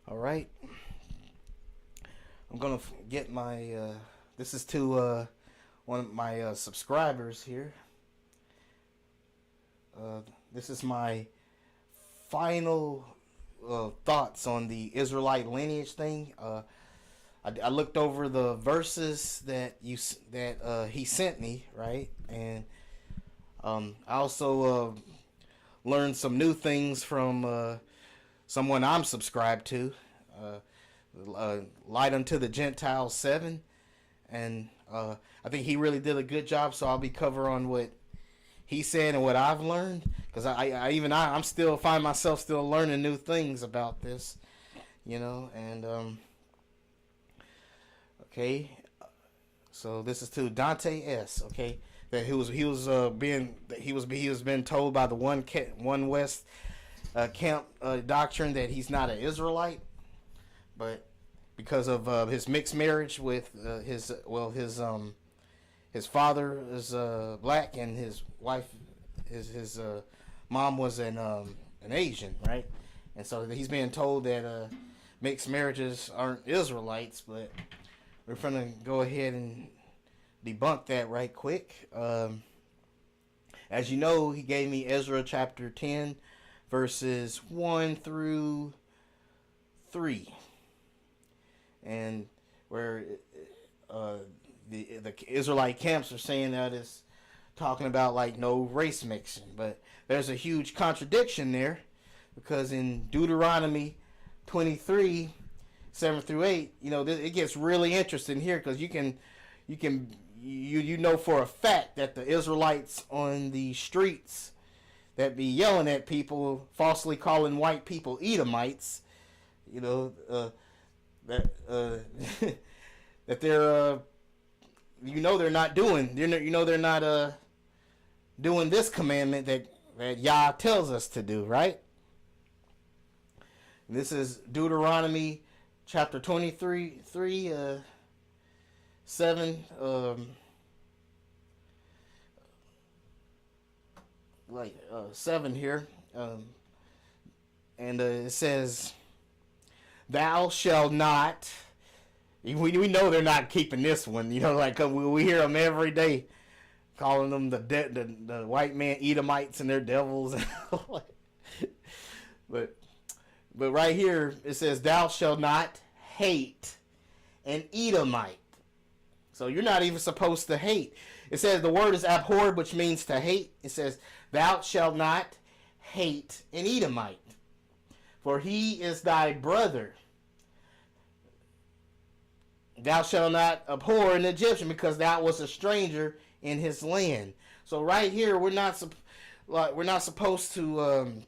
All right. I'm gonna get my. This is to one of my subscribers here. This is my final thoughts on the Israelite lineage thing. I looked over the verses that he sent me, right, and I also learned some new things from someone I'm subscribed to. Light unto the Gentiles 7, and I think he really did a good job. So I'll be covering what he said and what I've learned, because I'm still find myself still learning new things about this, and okay. So this is to Dante S. Okay, that he was being told by the one West camp doctrine that he's not an Israelite, but because of his mixed marriage with his father is black and his wife his mom was an Asian, right? And so he's being told that mixed marriages aren't Israelites, but we're gonna go ahead and debunk that right quick. As you know, he gave me Ezra chapter 10 verses 1 through 3, and where the Israelite camps are saying that it's talking about like no race mixing, but there's a huge contradiction there, because in Deuteronomy 23 7 through 8, it gets really interesting here, because you know for a fact that the Israelites on the streets that be yelling at people, falsely calling white people Edomites, that that they're they're not doing doing this commandment that Yah tells us to do, right? And this is Deuteronomy chapter 23 7 7 here, and it says, "Thou shalt not." We know they're not keeping this one, like we hear them every day, calling them the white man Edomites and their devils. but right here it says, "Thou shalt not hate an Edomite." So you're not even supposed to hate. It says the word is abhorred, which means to hate. It says, "Thou shalt not hate an Edomite, for he is thy brother. Thou shalt not abhor an Egyptian, because thou was a stranger in his land." So right here, we're not supposed to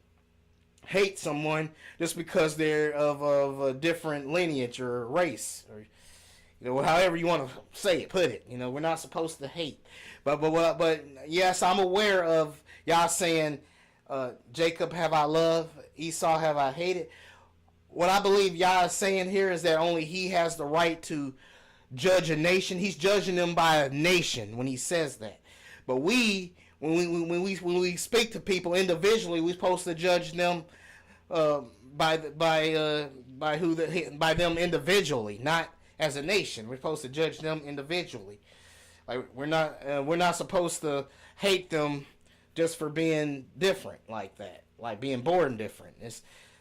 hate someone just because they're of a different lineage or race, or however you want to say it, put it. We're not supposed to hate. But yes, I'm aware of y'all saying, Jacob have I loved, Esau have I hated. What I believe Yah is saying here is that only he has the right to judge a nation. He's judging them by a nation when he says that. But when we speak to people individually, we're supposed to judge them by them individually, not as a nation. We're supposed to judge them individually. Like we're not supposed to hate them just for being different like that, like being born different.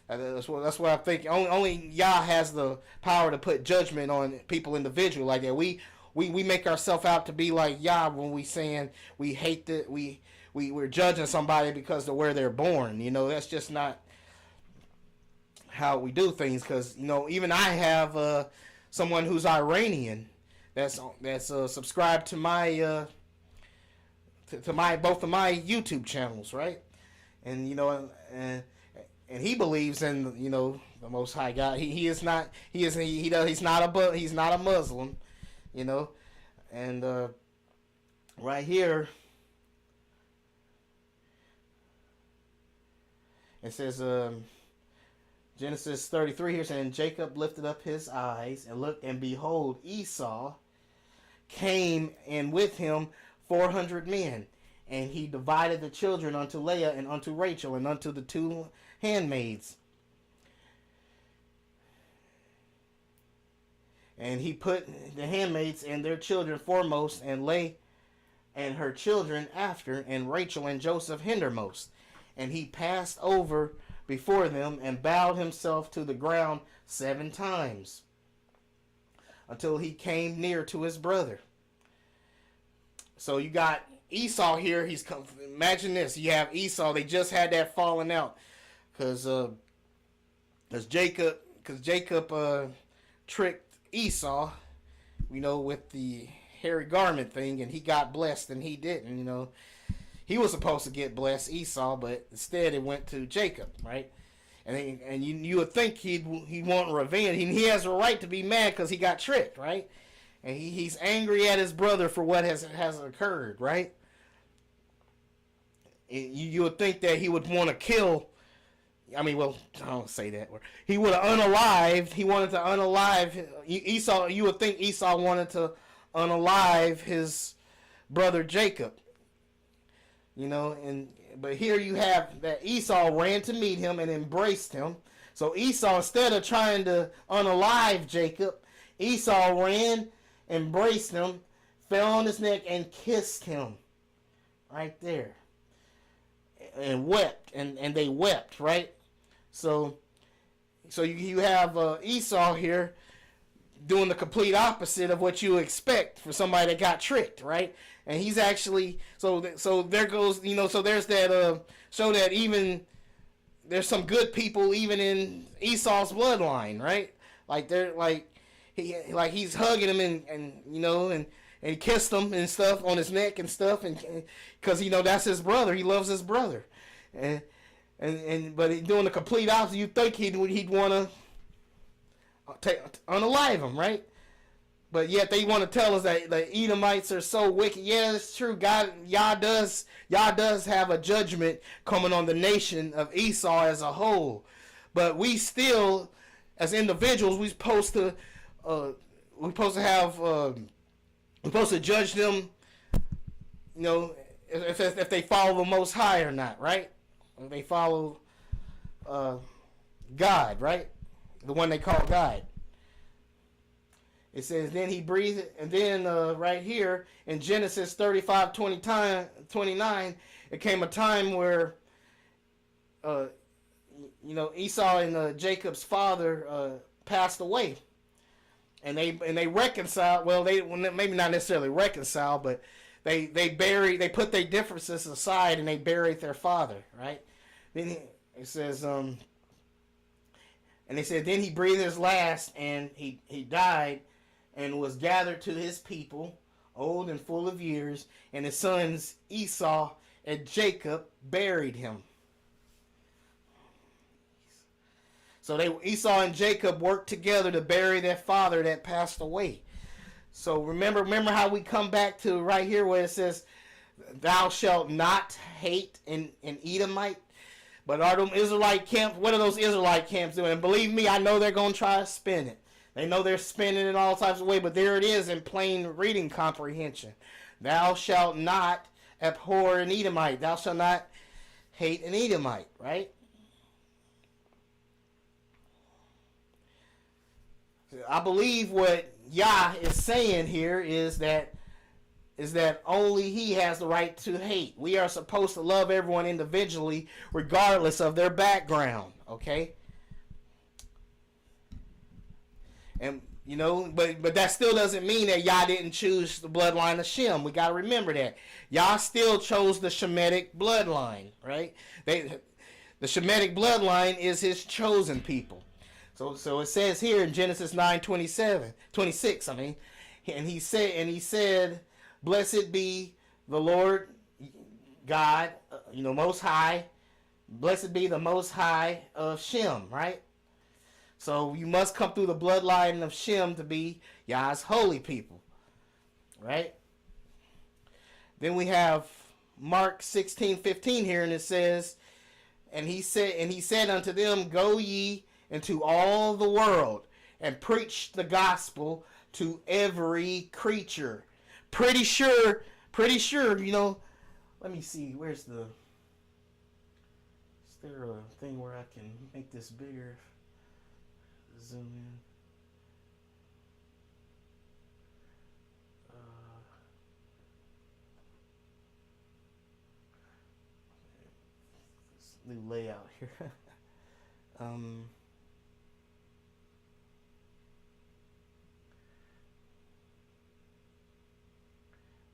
That's what I think. Only Yah has the power to put judgment on people individually like that. We make ourselves out to be like Yah when we saying we hate that we're judging somebody because of where they're born. That's just not how we do things. Because even I have someone who's Iranian that's subscribed to my to my both of my YouTube channels, right? And and he believes in the Most High God. He's not a Muslim, and right here it says Genesis 33 here saying, "Jacob lifted up his eyes and looked, and behold, Esau came, and with him 400 men. And he divided the children unto Leah and unto Rachel and unto the two handmaids. And he put the handmaids and their children foremost, and Leah and her children after, and Rachel and Joseph hindermost. And he passed over before them and bowed himself to the ground 7 times until he came near to his brother. So you got Esau here. Imagine this. You have Esau. They just had that falling out because Jacob tricked Esau, with the hairy garment thing, and he got blessed and he didn't. He was supposed to get blessed, Esau, but instead it went to Jacob, right? And you would think he'd want revenge. He has a right to be mad because he got tricked, right? And he's angry at his brother for what has occurred, right? You would think that he would want to kill. I don't say that word. He would have unalived. He wanted to unalive Esau. You would think Esau wanted to unalive his brother Jacob. But here you have that Esau ran to meet him and embraced him. So Esau, instead of trying to unalive Jacob, Esau ran, embraced him, fell on his neck, and kissed him right there. And wept, and they wept, right? So you have Esau here doing the complete opposite of what you expect for somebody that got tricked, right? And he's actually so there goes, so there's that show that even there's some good people even in Esau's bloodline, right? Like they're he's hugging him and kissed him and stuff on his neck and stuff, and because that's his brother, he loves his brother, but he's doing the complete opposite. You think he'd want to unalive him, right? But yet they want to tell us that the Edomites are so wicked. Yeah, it's true. Yah does have a judgment coming on the nation of Esau as a whole. But we still, as individuals, we're supposed to judge them, if they follow the Most High or not, right? If they follow God, right? The one they call God. It says, then he breathed, and then right here in Genesis 35:29, it came a time where, Esau and Jacob's father passed away, and they reconciled. Well, they maybe not necessarily reconciled, but they put their differences aside and they buried their father, right? Then it says, and they said, then he breathed his last, and he died, and was gathered to his people, old and full of years, and his sons Esau and Jacob buried him. So Esau and Jacob worked together to bury their father that passed away. So remember how we come back to right here where it says, thou shalt not hate an Edomite. But are them Israelite camps, what are those Israelite camps doing? And believe me, I know they're going to try to spin it. They know they're spinning it all types of ways, but there it is in plain reading comprehension. Thou shalt not abhor an Edomite. Thou shalt not hate an Edomite, right? I believe what Yah is saying here is that only he has the right to hate. We are supposed to love everyone individually, regardless of their background, okay? And but that still doesn't mean that Yah didn't choose the bloodline of Shem. We got to remember that Yah still chose the Shemitic bloodline, right? The Shemitic bloodline is his chosen people. So it says here in Genesis 9:26. And he said, blessed be the Lord God, Most High. Blessed be the Most High of Shem, right? So you must come through the bloodline of Shem to be Yah's holy people, right? Then we have Mark 16:15 here, and it says, and he said unto them, go ye into all the world and preach the gospel to every creature. Pretty sure, let me see, is there a thing where I can make this bigger? Zoom new layout here. um,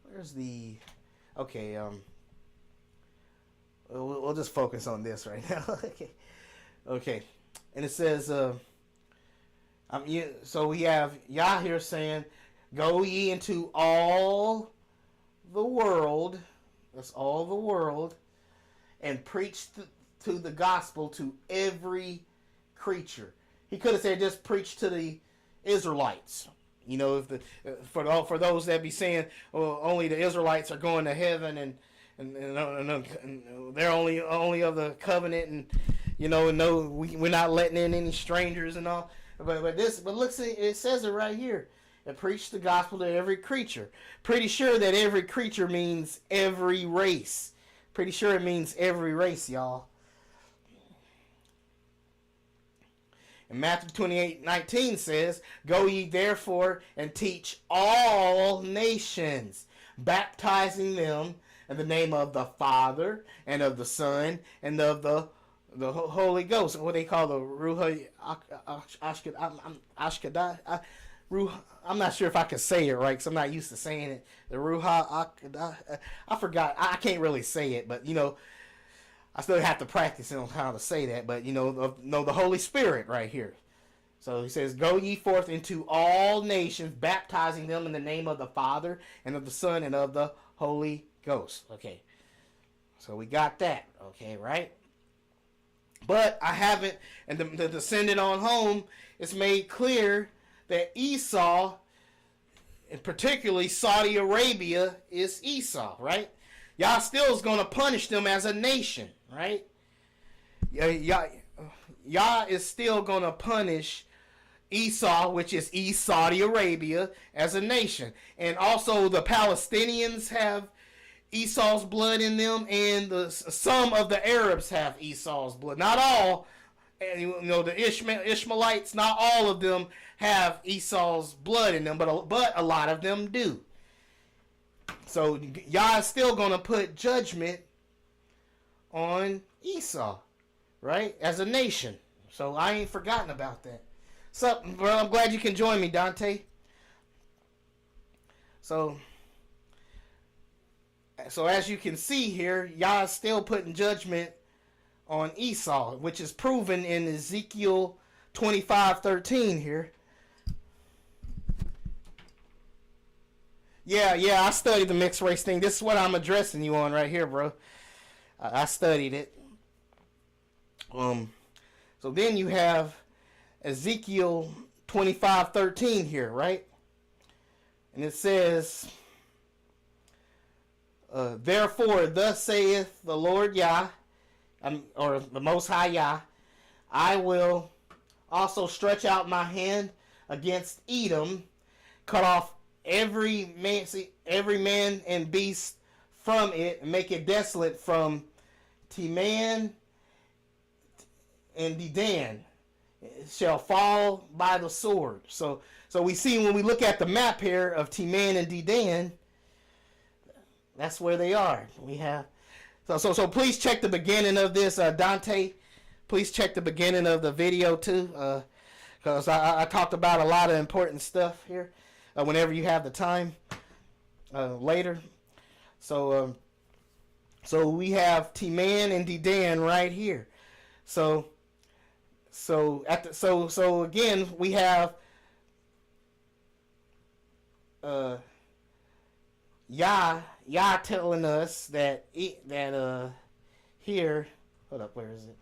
where's the? Okay. We'll just focus on this right now. Okay. Okay. And it says, so we have Yah here saying, "Go ye into all the world." That's all the world, and preach to the gospel to every creature. He could have said just preach to the Israelites. You know, if the for those that be saying, well, only the Israelites are going to heaven, and they're only of the covenant, and no, we're not letting in any strangers and all. But look, it says it right here. And preach the gospel to every creature. Pretty sure that every creature means every race. Pretty sure it means every race, y'all. And Matthew 28:19 says, "Go ye therefore and teach all nations, baptizing them in the name of the Father and of the Son and of the Holy Ghost." What they call the Ruha Ashkadah. I'm not sure if I can say it right because I'm not used to saying it. The Ruha Akadah. I forgot. I can't really say it, but I still have to practice on how to say that. But the Holy Spirit right here. So he says, "Go ye forth into all nations, baptizing them in the name of the Father and of the Son and of the Holy Ghost." Okay. So we got that. Okay, right? But I haven't, and the descendant on home, it's made clear that Esau, and particularly Saudi Arabia, is Esau, right? Yah still is going to punish them as a nation, right? Yah is still going to punish Esau, which is East Saudi Arabia, as a nation. And also the Palestinians have Esau's blood in them, and some of the Arabs have Esau's blood. Not all. The Ishmaelites, not all of them have Esau's blood in them, but a lot of them do. So Yah is still going to put judgment on Esau, right, as a nation. So I ain't forgotten about that. So, bro, I'm glad you can join me, Dante. So as you can see here, Yah is still putting judgment on Esau, which is proven in Ezekiel 25:13 here. Yeah, I studied the mixed race thing. This is what I'm addressing you on right here, bro. I studied it. So then you have Ezekiel 25:13 here, right? And it says, "Therefore, thus saith the Lord Yah," or the Most High Yah, "I will also stretch out my hand against Edom, cut off every man and beast from it, and make it desolate from Teman and Dedan. It shall fall by the sword." So we see when we look at the map here of Teman and Dedan, that's where they are. We have so please check the beginning of this, Dante. Please check the beginning of the video too, because I talked about a lot of important stuff here. Whenever you have the time later. So we have Teman and Dedan right here. So again we have Yah telling us that here, hold up, where is it?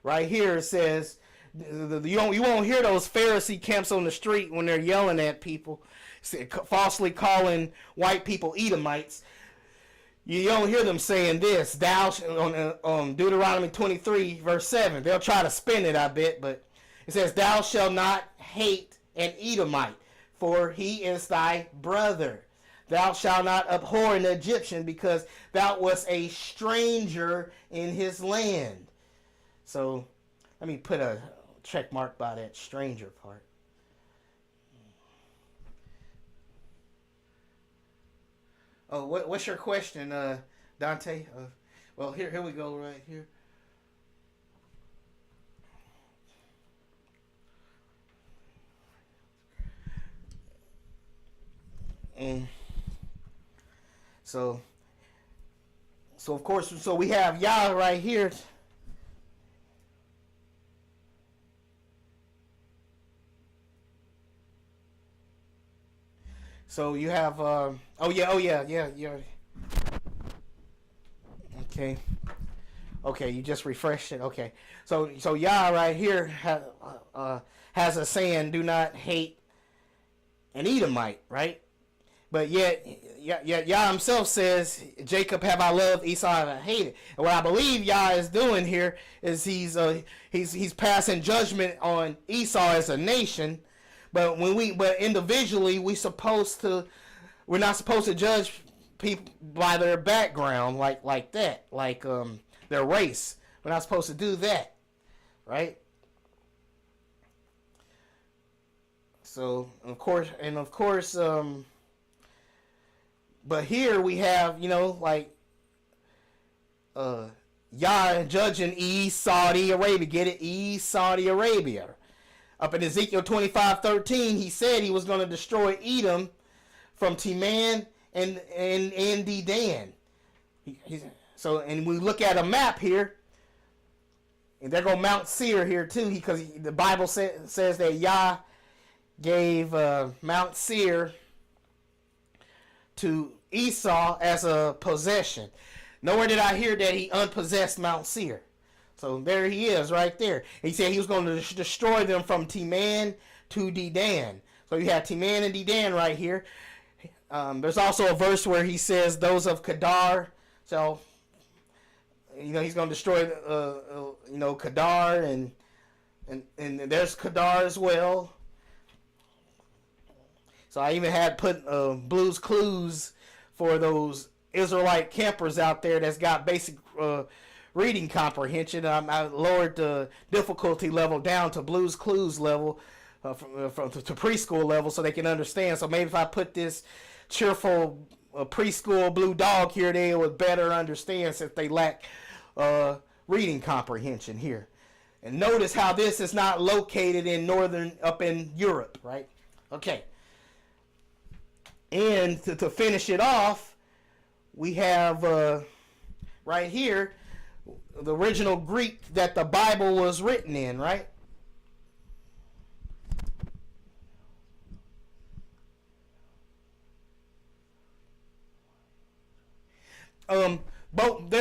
Right here it says, you won't hear those Pharisee camps on the street when they're yelling at people, falsely calling white people Edomites. You don't hear them saying this. Thou on Deuteronomy 23 verse 7. They'll try to spin it, I bet, but it says, "Thou shalt not hate an Edomite, for he is thy brother. Thou shalt not abhor an Egyptian, because thou wast a stranger in his land." So let me put a check mark by that stranger part. what's your question, Dante? Well, here we go right here. Mm. So, of course, so we have Yah right here. So you have, yeah. Okay, you just refreshed it. Okay, so Yah right here has a saying, "Do not hate an Edomite," right? But yet, Yah himself says, "Jacob have I loved, Esau have I hated." And what I believe Yah is doing here is he's passing judgment on Esau as a nation, but but individually we're not supposed to judge people by their background like that, like their race. We're not supposed to do that, right? So of course, but here we have, like Yah judging East Saudi Arabia. Get it? East Saudi Arabia. Up in Ezekiel 25:13, he said he was going to destroy Edom from Teman and Dedan. So, and we look at a map here, and there go Mount Seir here too, because the Bible says that Yah gave Mount Seir to Esau as a possession. Nowhere did I hear that he unpossessed Mount Seir. So there he is right there. He said he was going to destroy them from Teman to Dedan. So you have Teman and Dedan right here. There's also a verse where he says those of Kedar. So, he's going to destroy, Kedar, and there's Kedar as well. So I even had put Blue's Clues for those Israelite campers out there that's got basic reading comprehension. I lowered the difficulty level down to Blue's Clues level, from to preschool level, so they can understand. So maybe if I put this cheerful preschool blue dog here, they would better understand, since they lack reading comprehension here. And notice how this is not located up in Europe, right? Okay. And to finish it off, we have right here the original Greek that the Bible was written in, right? Both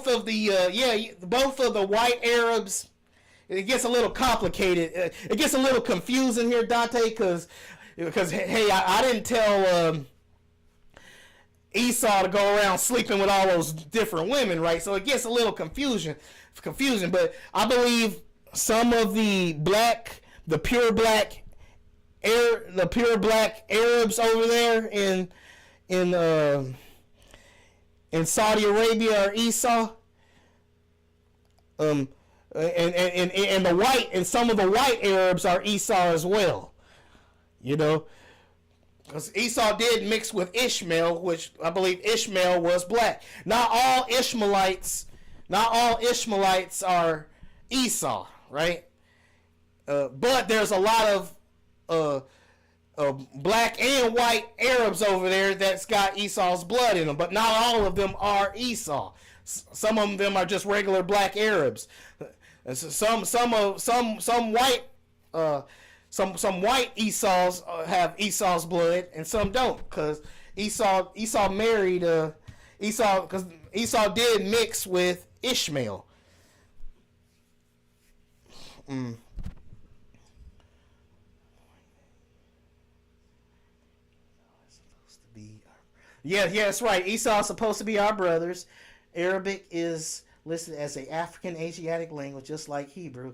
of the white Arabs. It gets a little complicated. It gets a little confusing here, Dante, because hey, I didn't tell Esau to go around sleeping with all those different women, right? So it gets a little confusing. But I believe some of the pure black Arabs over there in Saudi Arabia are Esau. And some of the white Arabs are Esau as well. Because Esau did mix with Ishmael, which I believe Ishmael was black. Not all Ishmaelites are Esau, right? But there's a lot of black and white Arabs over there that's got Esau's blood in them, but not all of them are Esau. Some of them are just regular black Arabs. Some white Esau's have Esau's blood, and some don't, because Esau married because Esau did mix with Ishmael. Yeah, that's right. Esau is supposed to be our brothers. Arabic is listed as an African Asiatic language, just like Hebrew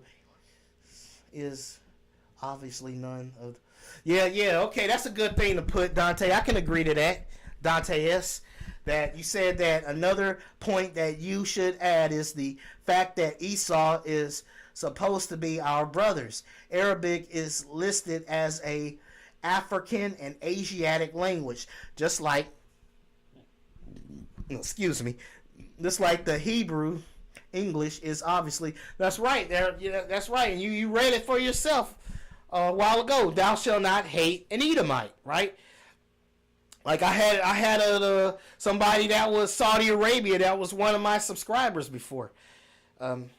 is obviously none of. Yeah. Okay, that's a good thing to put, Dante. I can agree to that, Dante S. That you said that another point that you should add is the fact that Esau is supposed to be our brothers. Arabic is listed as a African and Asiatic language, just like excuse me, just like the Hebrew English is obviously, that's right there. Yeah, that's right. And you read it for yourself a while ago. Thou shalt not hate an Edomite, right? Like I had somebody that was Saudi Arabia that was one of my subscribers before. Um,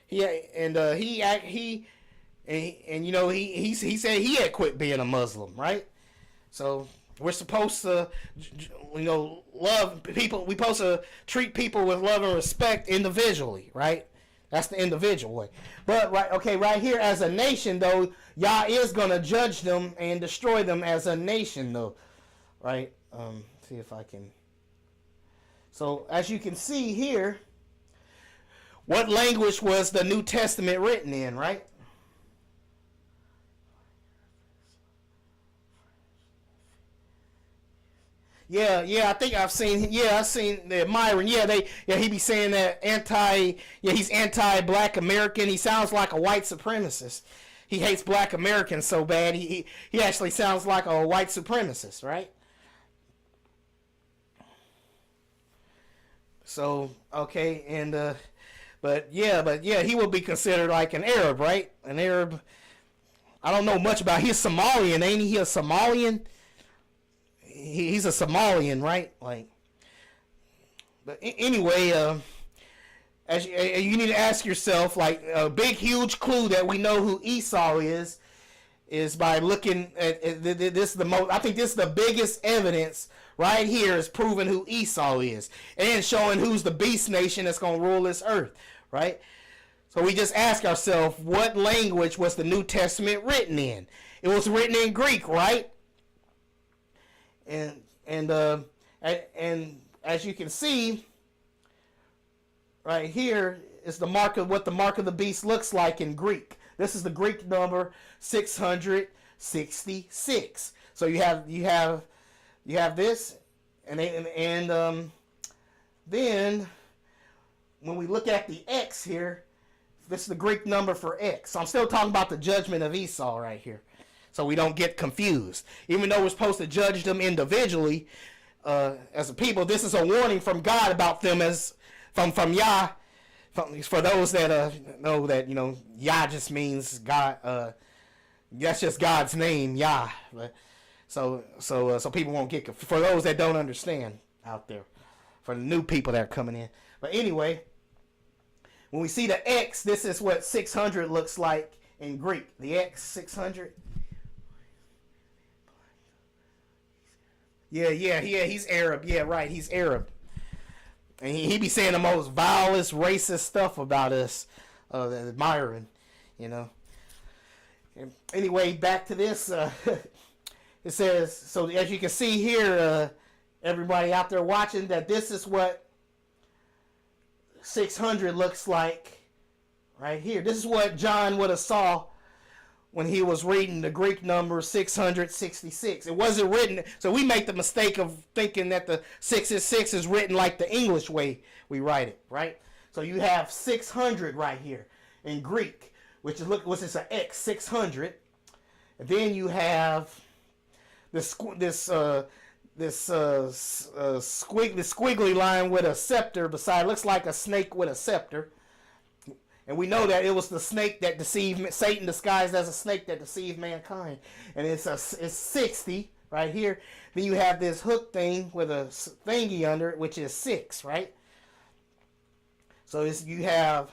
he you know he said he had quit being a Muslim, right? So we're supposed to, you know, love people. We're supposed to treat people with love and respect individually, right? That's the individual way. But right here as a nation, though, Yah is gonna judge them and destroy them as a nation, though, right? See if I can. So as you can see here, what language was the New Testament written in, right? Yeah, I think I've seen. Yeah, I've seen the Myron. He be saying that he's anti-black American. He sounds like a white supremacist. He hates black Americans so bad. He actually sounds like a white supremacist, right? So okay, and he will be considered like an Arab, right? An Arab. I don't know much about. He's Somalian, ain't he? He a Somalian. He's a Somalian, right? Like, but anyway, as you need to ask yourself, like a big, huge clue that we know who Esau is by looking at this. The most, I think this is the biggest evidence right here is proving who Esau is and showing who's the beast nation that's going to rule this earth, right? So we just ask ourselves, what language was the New Testament written in? It was written in Greek, right? And as you can see, right here is the mark of what the mark of the beast looks like in Greek. This is the Greek number 666. So you have this, and then when we look at the X here, this is the Greek number for X. So I'm still talking about the judgment of Esau right here. So we don't get confused. Even though we're supposed to judge them individually as a people, this is a warning from God about them as from Yah. For those that know that, you know, Yah just means God. That's just God's name, Yah. But, so people won't get confused. For those that don't understand out there, for the new people that are coming in. But anyway, when we see the X, this is what 600 looks like in Greek. The X 600. Yeah, he's Arab. Yeah, right, he's Arab. And he be saying the most vilest, racist stuff about us, Myron, you know. And anyway, back to this. It says, so as you can see here, everybody out there watching, that this is what 600 looks like right here. This is what John would have saw when he was reading the Greek number 666. It wasn't written, so we make the mistake of thinking that the 666 is written like the English way we write it, right? So you have 600 right here in Greek, which is an X, 600. And then you have this squiggly line with a scepter beside. It looks like a snake with a scepter. And we know that it was the snake that deceived Satan, disguised as a snake that deceived mankind. And it's 60 right here. Then you have this hook thing with a thingy under it, which is 6, right? So you have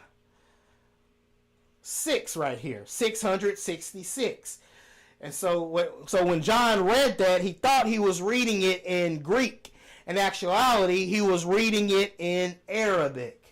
6 right here, 666. And so when John read that, he thought he was reading it in Greek. In actuality, he was reading it in Arabic.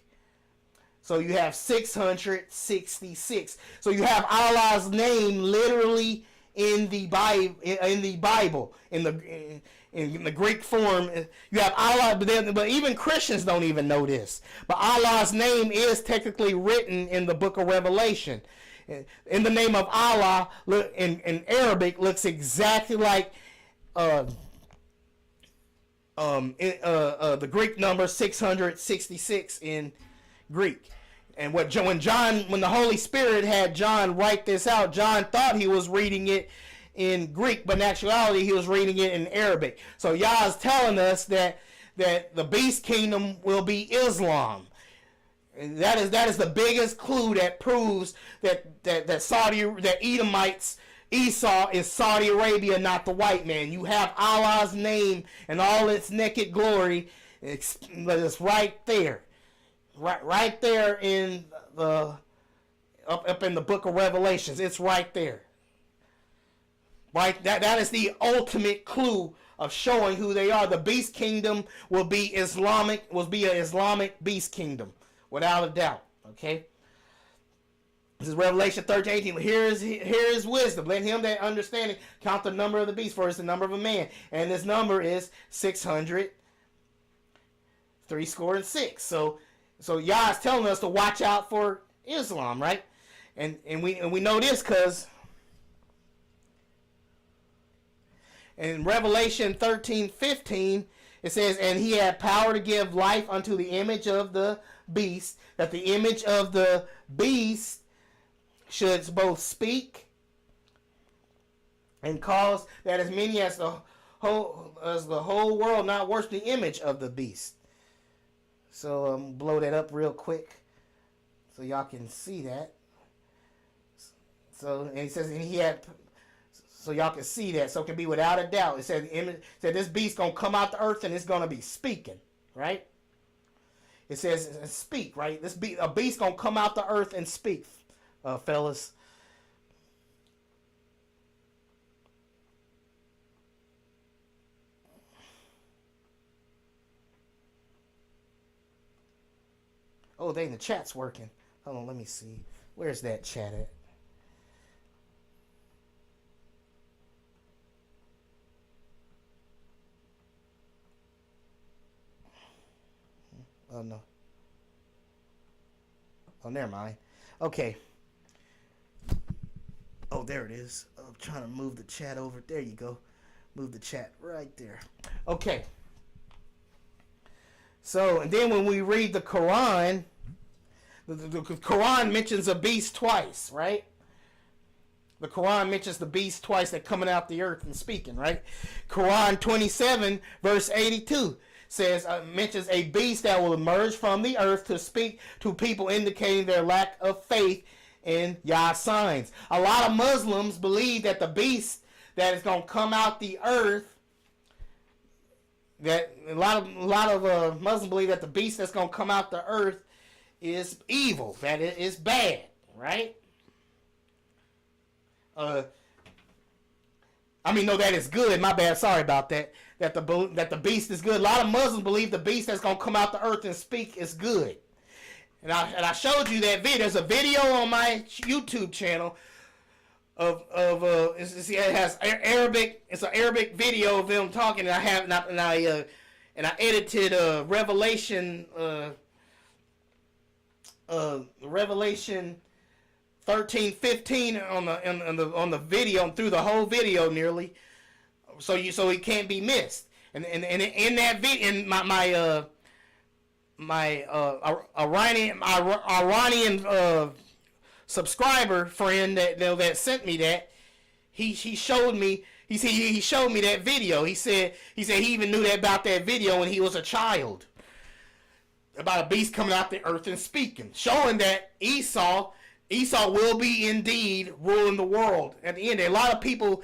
So you have 666. So you have Allah's name literally in the Bible, in the Greek form. You have Allah, but even Christians don't even know this. But Allah's name is technically written in the book of Revelation. In the name of Allah, in Arabic, looks exactly like the Greek number 666 in Greek. And when the Holy Spirit had John write this out, John thought he was reading it in Greek, but in actuality he was reading it in Arabic. So Yah is telling us that the beast kingdom will be Islam. And that is the biggest clue that proves that Edomites, Esau is Saudi Arabia, not the white man. You have Allah's name and all its naked glory. It's right there, right there in the up in the book of Revelations. It's right there. Right, that is the ultimate clue of showing who they are. The beast kingdom will be an Islamic beast kingdom, without a doubt. Okay. This is Revelation 13:18. Here is wisdom. Let him that understanding count the number of the beast, for it's the number of a man, and this number is 666. So Yah is telling us to watch out for Islam, right? And we know this because in Revelation 13:15, it says, and he had power to give life unto the image of the beast, that the image of the beast should both speak and cause that as many as the whole world not worship the image of the beast. So blow that up real quick so y'all can see that. So, and he says, and he had, so y'all can see that, so it can be without a doubt. It said this beast gonna come out the earth and it's gonna be speaking, right? It says speak, right? A beast gonna come out the earth and speak, fellas. Oh, dang, the chat's working. Hold on, let me see. Where's that chat at? Oh, no. Oh, never mind. Okay. Oh, there it is. I'm trying to move the chat over. There you go. Move the chat right there. Okay. So, and then when we read the Quran, the Quran mentions a beast twice, right? The Quran mentions the beast twice that coming out the earth and speaking, right? Quran 27, verse 82. Says mentions a beast that will emerge from the earth to speak to people, indicating their lack of faith in Yah's signs. A lot of Muslims believe that the beast that is going to come out the earth, that a lot of Muslims believe that the beast that's going to come out the earth is evil, that it is bad, right? No, that is good. My bad. Sorry about that. That the beast is good. A lot of Muslims believe the beast that's gonna come out the earth and speak is good. And I showed you that video. There's a video on my YouTube channel of it has Arabic. It's an Arabic video of them talking. And I edited Revelation 13:15 on the video, and through the whole video nearly, so it can't be missed. And in that video, in my Iranian subscriber friend that sent me that, he showed me. He showed me that video. He said he even knew about that video when he was a child, about a beast coming out the earth and speaking, showing that Esau will be indeed ruling the world at the end. A lot of people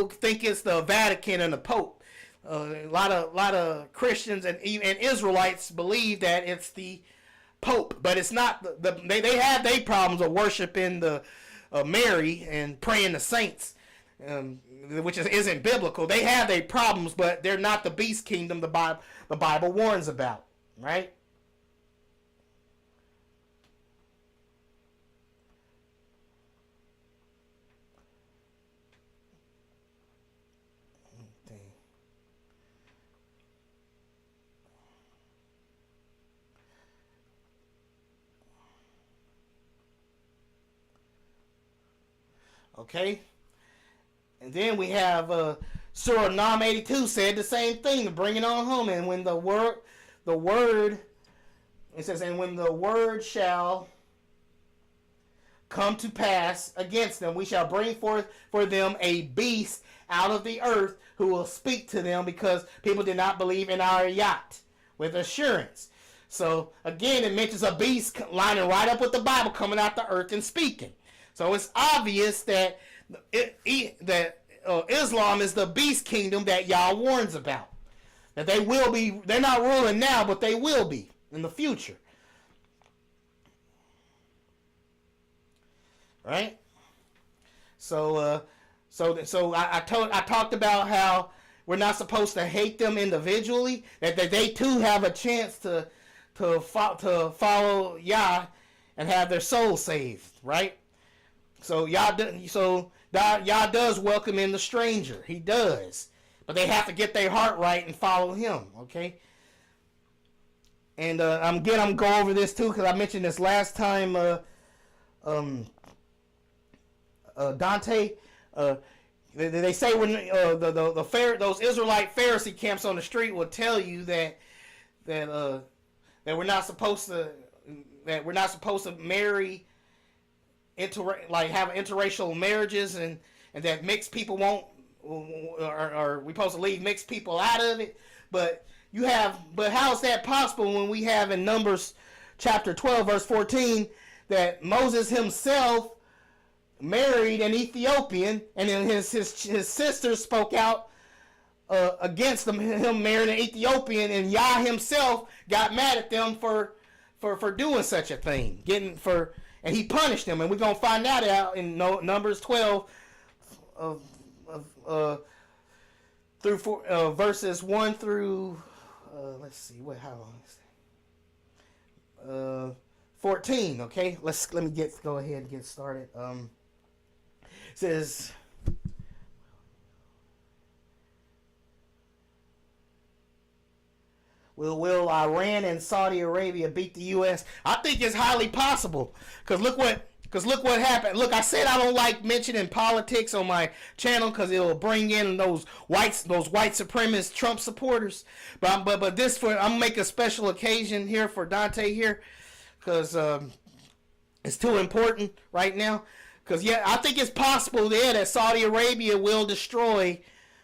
think it's the Vatican and the Pope. A lot of Christians and even Israelites believe that it's the Pope, but it's not. They have their problems of worshiping the Mary and praying to saints, which isn't biblical. They have their problems, but they're not the beast kingdom the Bible warns about, right? Okay, and then we have Surah Nam 82 said the same thing to bring it on home. And when the word, it says, and when the word shall come to pass against them. We shall bring forth for them a beast out of the earth who will speak to them, because people did not believe in our yacht with assurance. So again, it mentions a beast lining right up with the Bible, coming out the earth and speaking. So it's obvious that Islam is the beast kingdom that Yah warns about. That they will be, they're not ruling now, but they will be in the future. Right? So I talked about how we're not supposed to hate them individually, that they too have a chance to follow Yah and have their soul saved, right? So Yah does welcome in the stranger. He does. But they have to get their heart right and follow him, okay? And I'm going to go over this too, because I mentioned this last time. Dante, they say when those Israelite Pharisee camps on the street will tell you that we're not supposed to marry have interracial marriages, and that mixed people won't, or we're supposed to leave mixed people out of it. But how is that possible when we have in Numbers chapter 12 verse 14 that Moses himself married an Ethiopian, and then his sisters spoke out against him marrying an Ethiopian, and Yah himself got mad at them for doing such a thing, and he punished them, and we're gonna find that out in Numbers 12 through verses 1 through let's see how long is it? 14. Okay, let me go ahead and get started. It says, will Iran and Saudi Arabia beat the U.S.? I think it's highly possible, because look what happened. Look, I said I don't like mentioning politics on my channel because it'll bring in those white supremacist Trump supporters. But I'm gonna make a special occasion here for Dante here, because it's too important right now. Because I think it's possible that Saudi Arabia will destroy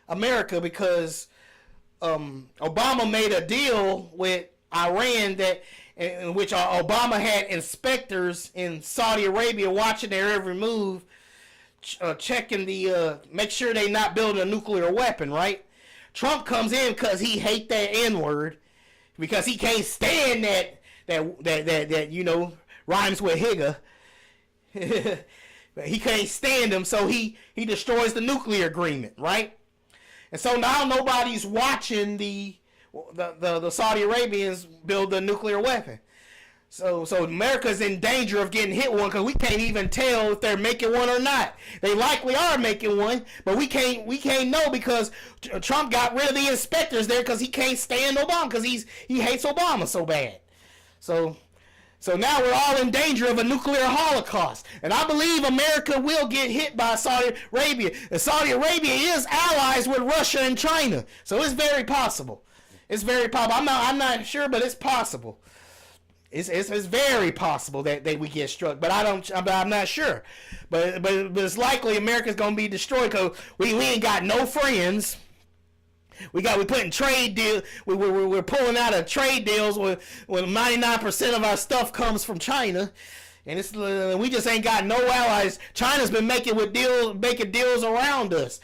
America, because Obama made a deal with Iran in which Obama had inspectors in Saudi Arabia watching their every move, checking make sure they're not building a nuclear weapon, right? Trump comes in because he hates that N-word, because he can't stand that rhymes with Higa. He can't stand him, so he destroys the nuclear agreement, right? And so now nobody's watching the Saudi Arabians build a nuclear weapon. So America's in danger of getting hit one, because we can't even tell if they're making one or not. They likely are making one, but we can't know, because Trump got rid of the inspectors there because he can't stand Obama, because he hates Obama so bad. So now we're all in danger of a nuclear holocaust. And I believe America will get hit by Saudi Arabia. And Saudi Arabia is allies with Russia and China. So it's very possible. It's very possible. I'm not sure, but it's possible. It's very possible that we get struck. But I'm not sure. But it's likely America's going to be destroyed, because we ain't got no friends. We're putting trade deals. We're pulling out of trade deals when 99% of our stuff comes from China, and we just ain't got no allies. China's been making deals around us,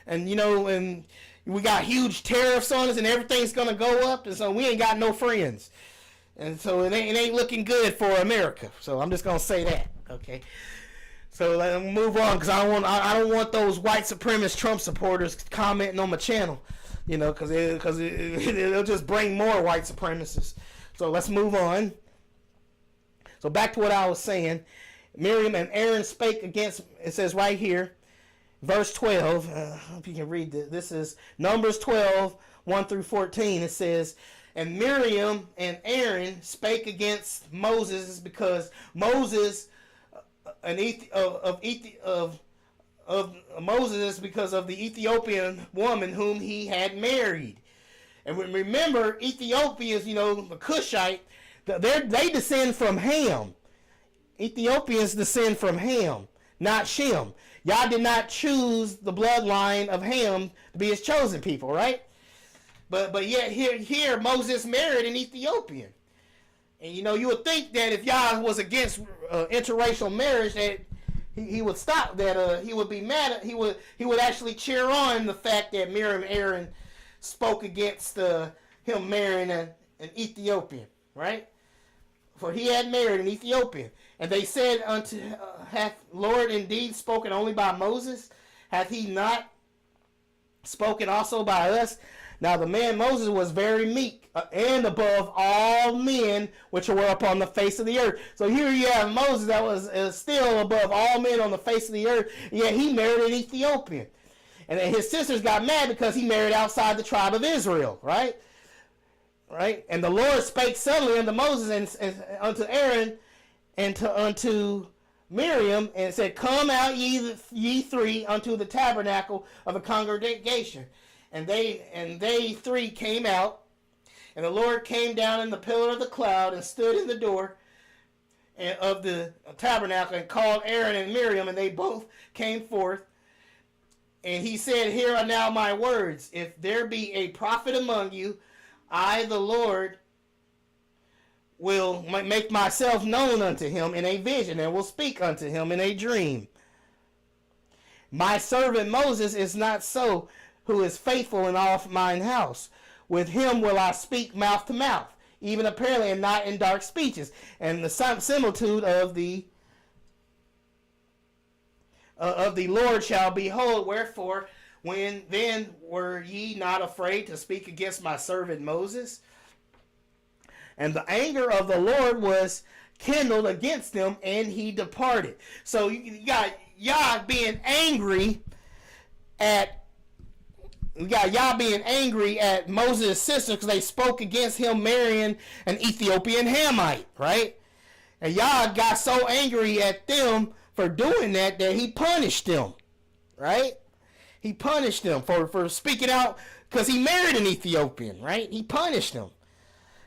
and and we got huge tariffs on us, and everything's gonna go up, and so we ain't got no friends, and so it ain't looking good for America. So I'm just gonna say that, okay. So let's move on, because I don't want those white supremacist Trump supporters commenting on my channel. Because it'll just bring more white supremacists. So let's move on. So back to what I was saying. Miriam and Aaron spake against, it says right here, verse 12. I hope you can read this. This is Numbers 12, 1 through 14. It says, and Miriam and Aaron spake against Moses, because Moses, of Moses, because of the Ethiopian woman whom he had married. And remember, Ethiopians, the Cushite, they descend from Ham. Ethiopians descend from Ham, not Shem. Yah did not choose the bloodline of Ham to be his chosen people, right? But yet here Moses married an Ethiopian. And you would think that if Yah was against interracial marriage, that he would stop that. He would be mad at, he would actually cheer on the fact that Miriam and Aaron spoke against him marrying an Ethiopian, right? For he had married an Ethiopian. And they said unto, hath Lord indeed spoken only by Moses? Hath he not spoken also by us? Now the man Moses was very meek and above all men which were upon the face of the earth. So here you have Moses that was still above all men on the face of the earth, yet he married an Ethiopian. And then his sisters got mad because he married outside the tribe of Israel, right? Right? And the Lord spake suddenly unto Moses and unto Aaron and unto Miriam, and said, Come out ye three unto the tabernacle of the congregation. And they three came out, and the Lord came down in the pillar of the cloud and stood in the door of the tabernacle and called Aaron and Miriam, and they both came forth. And he said, Here are now my words. If there be a prophet among you, I, the Lord, will make myself known unto him in a vision, and will speak unto him in a dream. My servant Moses is not so, who is faithful in all mine house. With him will I speak mouth to mouth, even apparently, and not in dark speeches. And the similitude of the Lord shall behold. Wherefore, when then were ye not afraid to speak against my servant Moses? And the anger of the Lord was kindled against them, and he departed. So you got Yah being angry at Moses' sister because they spoke against him marrying an Ethiopian Hamite, right? And Yah got so angry at them for doing that he punished them, right? He punished them for speaking out because he married an Ethiopian, right? He punished them.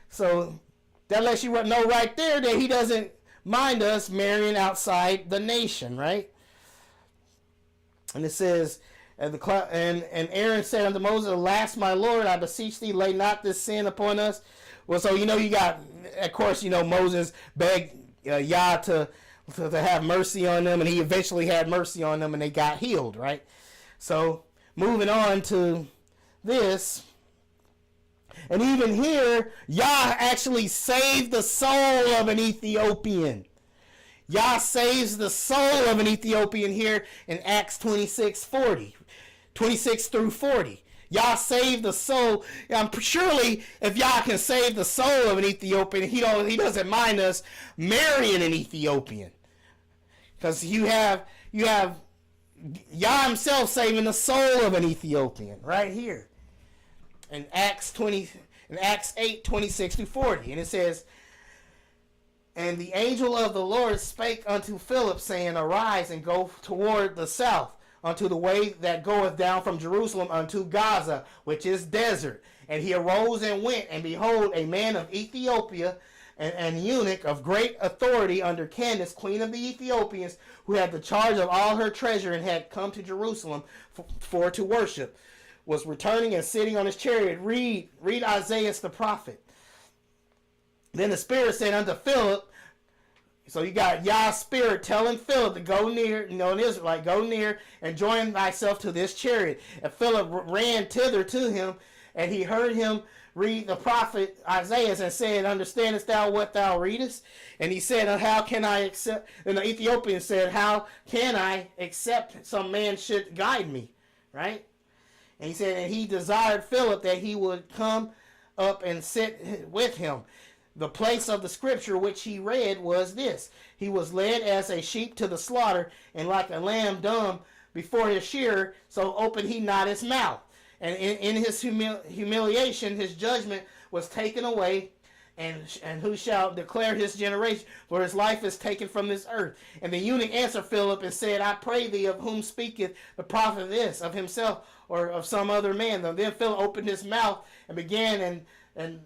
So that lets you know right there that he doesn't mind us marrying outside the nation, right? And it says, and Aaron said unto Moses, Alas, my Lord, I beseech thee, lay not this sin upon us. Well, so you got, of course, Moses begged Yah to have mercy on them, and he eventually had mercy on them, and they got healed, right? So moving on to this. And even here, Yah actually saved the soul of an Ethiopian. Yah saves the soul of an Ethiopian here in Acts 26 through 40. Yah saved the soul. Surely, if Yah can save the soul of an Ethiopian, he doesn't mind us marrying an Ethiopian. Because you have Yah himself saving the soul of an Ethiopian right here. In Acts 8, 26 through 40. And it says, And the angel of the Lord spake unto Philip, saying, Arise and go toward the south, unto the way that goeth down from Jerusalem unto Gaza, which is desert. And he arose and went, and behold, a man of Ethiopia, an eunuch of great authority under Candace, queen of the Ethiopians, who had the charge of all her treasure, and had come to Jerusalem for to worship, was returning and sitting on his chariot. Read Isaiah the prophet. Then the Spirit said unto Philip, so you got Yah's Spirit telling Philip to go near, an Israelite, go near and join thyself to this chariot. And Philip ran thither to him, and he heard him read the prophet Isaiah, and said, Understandest thou what thou readest? And he said, How can I accept? And the Ethiopian said, How can I accept some man should guide me? Right? And he said, and he desired Philip that he would come up and sit with him. The place of the scripture which he read was this: He was led as a sheep to the slaughter, and like a lamb dumb before his shearer, so opened he not his mouth. And in his humiliation, his judgment was taken away. And who shall declare his generation? For his life is taken from this earth. And the eunuch answered Philip and said, I pray thee, of whom speaketh the prophet this, of himself or of some other man? And then Philip opened his mouth and began and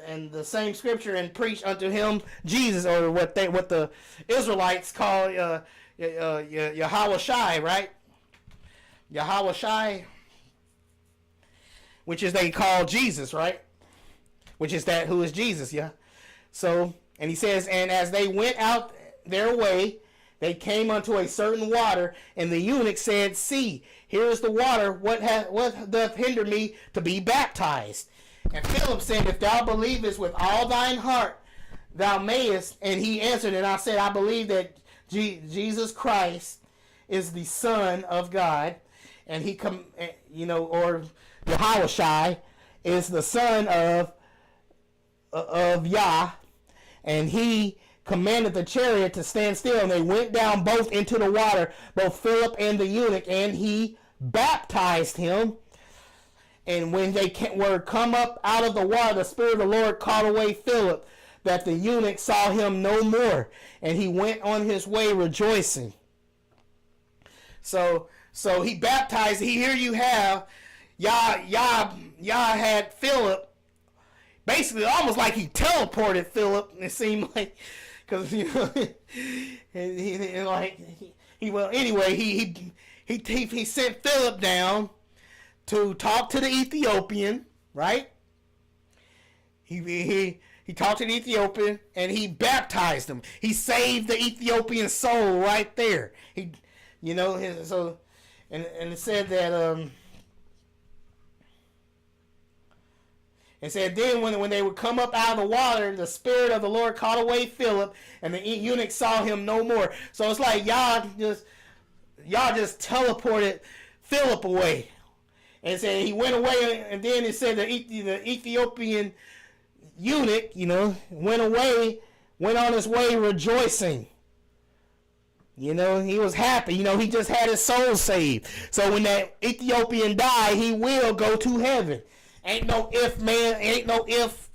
and the same scripture and preach unto him Jesus, or what the Israelites call Yahweh Shai, right? Yahweh Shai, which is they call Jesus, right? Which is that who is Jesus, yeah. So, and he says, and as they went out their way, they came unto a certain water, and the eunuch said, see, here is the water. What doth hinder me to be baptized? And Philip said, if thou believest with all thine heart, thou mayest. And he answered, and I said, I believe that Jesus Christ is the Son of God, and he or Yahweh Shai is the son of Yah, and he commanded the chariot to stand still, and they went down both into the water, both Philip and the eunuch, and he baptized him. And when they were come up out of the water, the Spirit of the Lord caught away Philip, that the eunuch saw him no more, and he went on his way rejoicing. So he baptized. Here you have Yah had Philip, basically almost like he teleported Philip. It seemed like, because he sent Philip down to talk to the Ethiopian, right? He talked to the Ethiopian and he baptized him. He saved the Ethiopian soul right there. And it said that it said then when they would come up out of the water, the Spirit of the Lord caught away Philip, and the eunuch saw him no more. So it's like y'all just teleported Philip away. And it said he went away, and then it said the Ethiopian eunuch, went on his way rejoicing. He was happy. He just had his soul saved. So when that Ethiopian died, he will go to heaven. Ain't no if, man. Ain't no if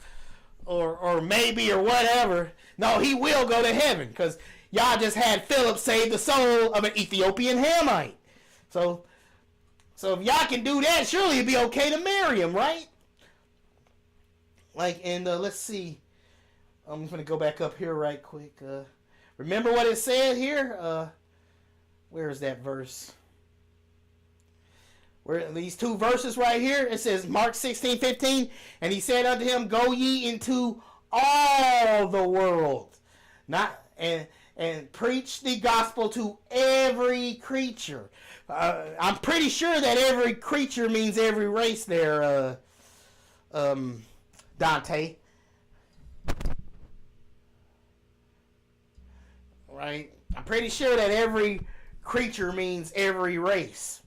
or maybe or whatever. No, he will go to heaven because y'all just had Philip save the soul of an Ethiopian Hamite. So if y'all can do that, surely it'd be okay to marry him, right? Let's see. I'm going to go back up here right quick. Remember what it said here? Where is that verse? Where these two verses right here, it says Mark 16:15, and he said unto him, go ye into all the world, and preach the gospel to every creature. I'm pretty sure that every creature means every race there, Dante. Right? I'm pretty sure that every creature means every race.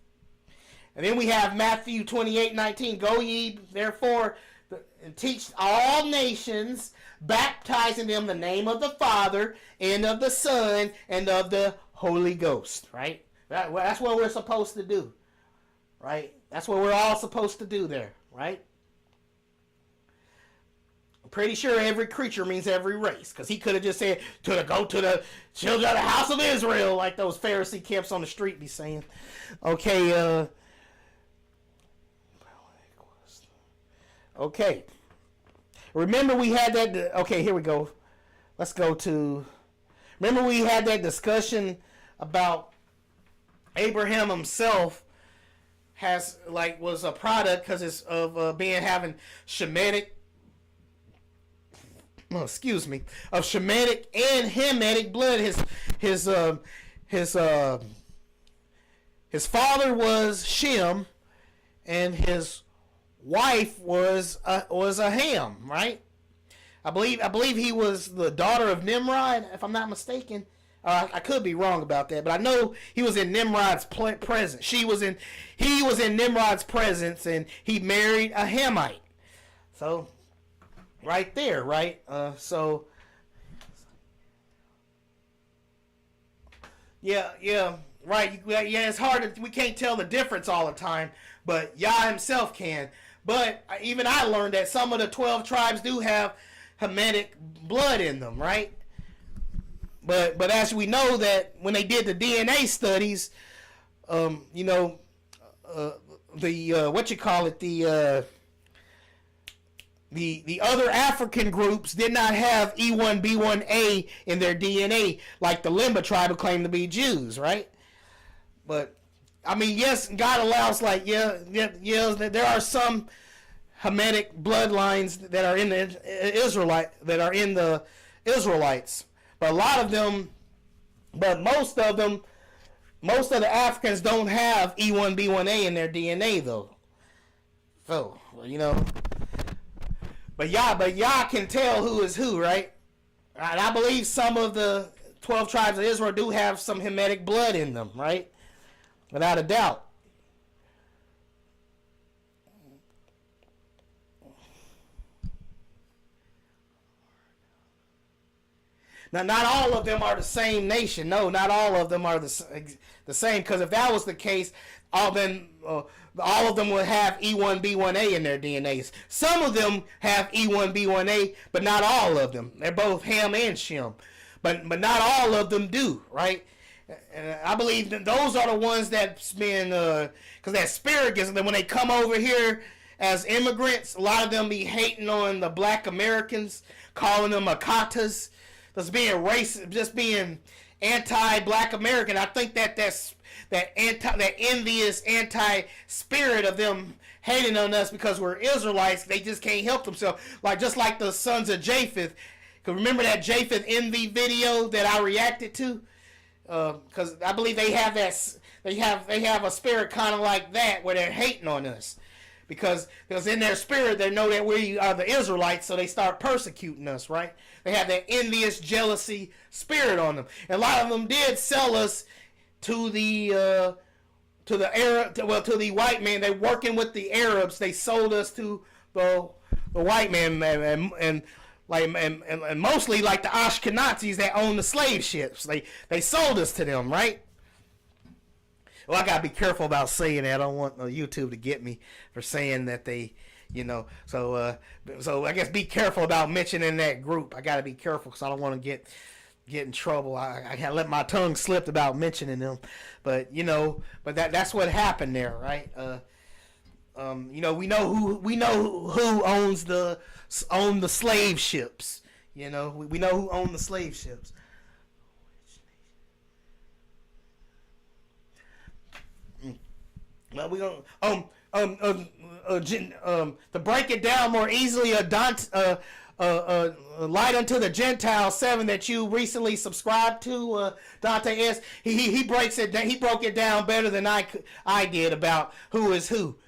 And then we have Matthew 28:19. Go ye therefore and teach all nations, baptizing them in the name of the Father and of the Son and of the Holy Ghost. Right? That's what we're supposed to do. Right? That's what we're all supposed to do there. Right? I'm pretty sure every creature means every race. Because he could have just said, go to the children of the house of Israel, like those Pharisee camps on the street be saying. Okay, Okay. Remember we had that. Okay, here we go. Let's go to. Remember we had that discussion about Abraham himself was a product because it's of having Shemitic. Oh, excuse me, of Shemitic and Hamitic blood. His father was Shem, and his wife was a Ham, right? I believe he was the daughter of Nimrod, if I'm not mistaken. I could be wrong about that, but I know he was in Nimrod's presence. He was in Nimrod's presence, and he married a Hamite. So, right there, right? Yeah, right. Yeah, it's hard. We can't tell the difference all the time, but Yah himself can. But even I learned that some of the 12 tribes do have Hamitic blood in them, right? But as we know that when they did the DNA studies, the other African groups did not have E1B1A in their DNA like the Limba tribe who claim to be Jews, right? But I mean, yes, God allows, like, there are some Hamitic bloodlines that are in the Israelites, but a lot of them, but most of the Africans don't have E1B1A in their DNA, though. So, you know, but y'all can tell who is who, right? And I believe some of the 12 tribes of Israel do have some Hamitic blood in them, right? Without a doubt. Now, not all of them are the same nation. No, not all of them are the same. Because if that was the case, all of them would have E1B1A in their DNAs. Some of them have E1B1A, but not all of them. They're both Ham and Shem, but not all of them do, right? And I believe that those are the ones that's been, because that spirit gets them when they come over here as immigrants. A lot of them be hating on the black Americans, calling them Akatas, just being racist, just being anti-black American. I think that envious anti-spirit of them hating on us because we're Israelites, they just can't help themselves. Just like the sons of Japheth. Cause remember that Japheth envy video that I reacted to? Because I believe they have a spirit kind of like that where they're hating on us, because in their spirit they know that we are the Israelites, so they start persecuting us, right? They have that envious jealousy spirit on them, and a lot of them did sell us to the white man. They're working with the Arabs. They sold us to the white man, and mostly like the Ashkenazis that own the slave ships. They sold us to them, right? Well, I gotta be careful about saying that. I don't want YouTube to get me for saying that they, So I guess be careful about mentioning that group. I gotta be careful because I don't want to get in trouble. I can't let my tongue slip about mentioning them. But that's what happened there, right? We know who owns the slave ships. We know who owned the slave ships. Well, we gonna to break it down more easily. Light unto the Gentiles 7 that you recently subscribed to, Dante S. He breaks it down. He broke it down better than I did about who is who.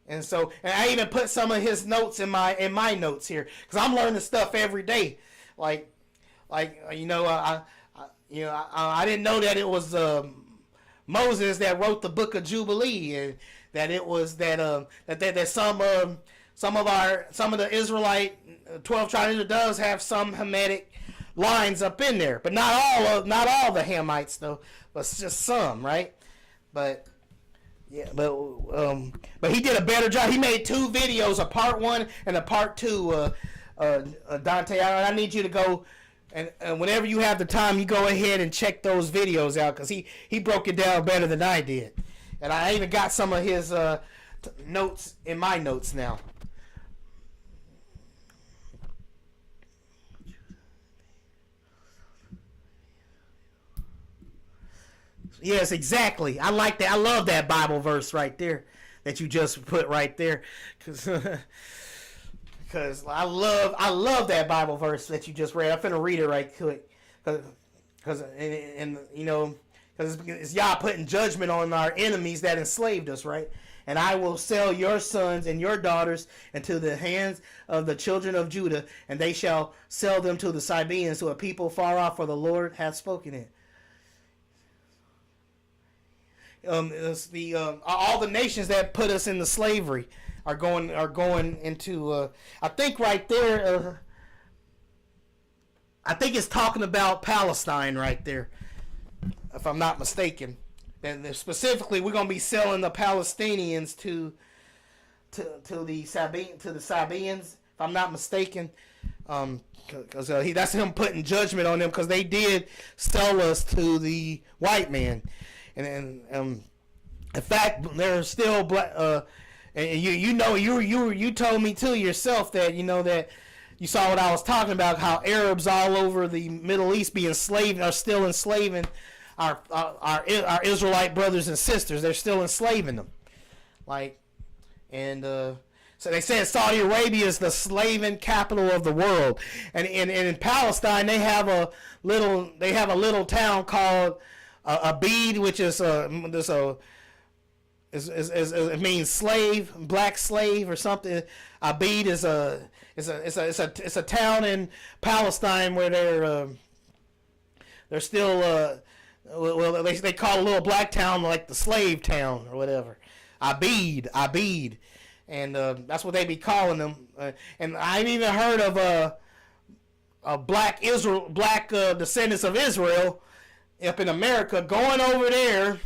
And I even put some of his notes in my notes here, because I'm learning stuff every day. I didn't know that it was Moses that wrote the Book of Jubilee, and that it was that some of the Israelite 12 tribes does have some Hamitic lines up in there, but not all the Hamites though, but just some, right? But he did a better job. He made 2 videos, a part 1 and a part 2. Dante, I need you to go and whenever you have the time, you go ahead and check those videos out, because he broke it down better than I did, and I even got some of his notes in my notes now. Yes, exactly. I like that. I love that Bible verse right there that you just put right there, because I love that Bible verse that you just read. I'm finna read it right quick, because it's Yah putting judgment on our enemies that enslaved us, right? And I will sell your sons and your daughters into the hands of the children of Judah, and they shall sell them to the Sabaeans, to a people far off, for the Lord hath spoken it. All the nations that put us into slavery are going into. I think right there. I think it's talking about Palestine right there, if I'm not mistaken. And specifically, we're going to be selling the Palestinians to the Sabaeans, if I'm not mistaken. Because that's him putting judgment on them, because they did sell us to the white man. And in fact, there's still And you told me too yourself that that you saw what I was talking about, how Arabs all over the Middle East be enslaved, are still enslaving our Israelite brothers and sisters. They're still enslaving them. Like, and so they said Saudi Arabia is the slaving capital of the world. And in Palestine they have a little town called Abid, which is it means slave, black slave or something. Abid is a town in Palestine where they're still well they call a little black town like the slave town or whatever. Abid, and that's what they be calling them. And I've even heard of black descendants of Israel up in America going over there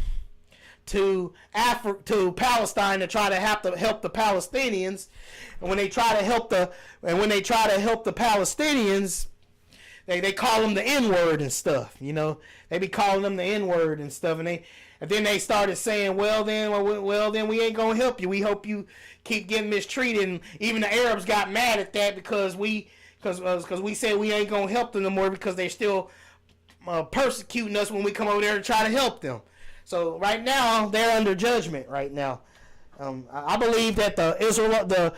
to Palestine to try to help the Palestinians. And when they try to help the Palestinians, they call them the N-word and stuff. They be calling them the N-word and stuff, and then they started saying, well then we ain't gonna help you. We hope you keep getting mistreated. And even the Arabs got mad at that because we said we ain't gonna help them no more because they're still persecuting us when we come over there to try to help them. So right now they're under judgment. Right now, I believe that the Israel, the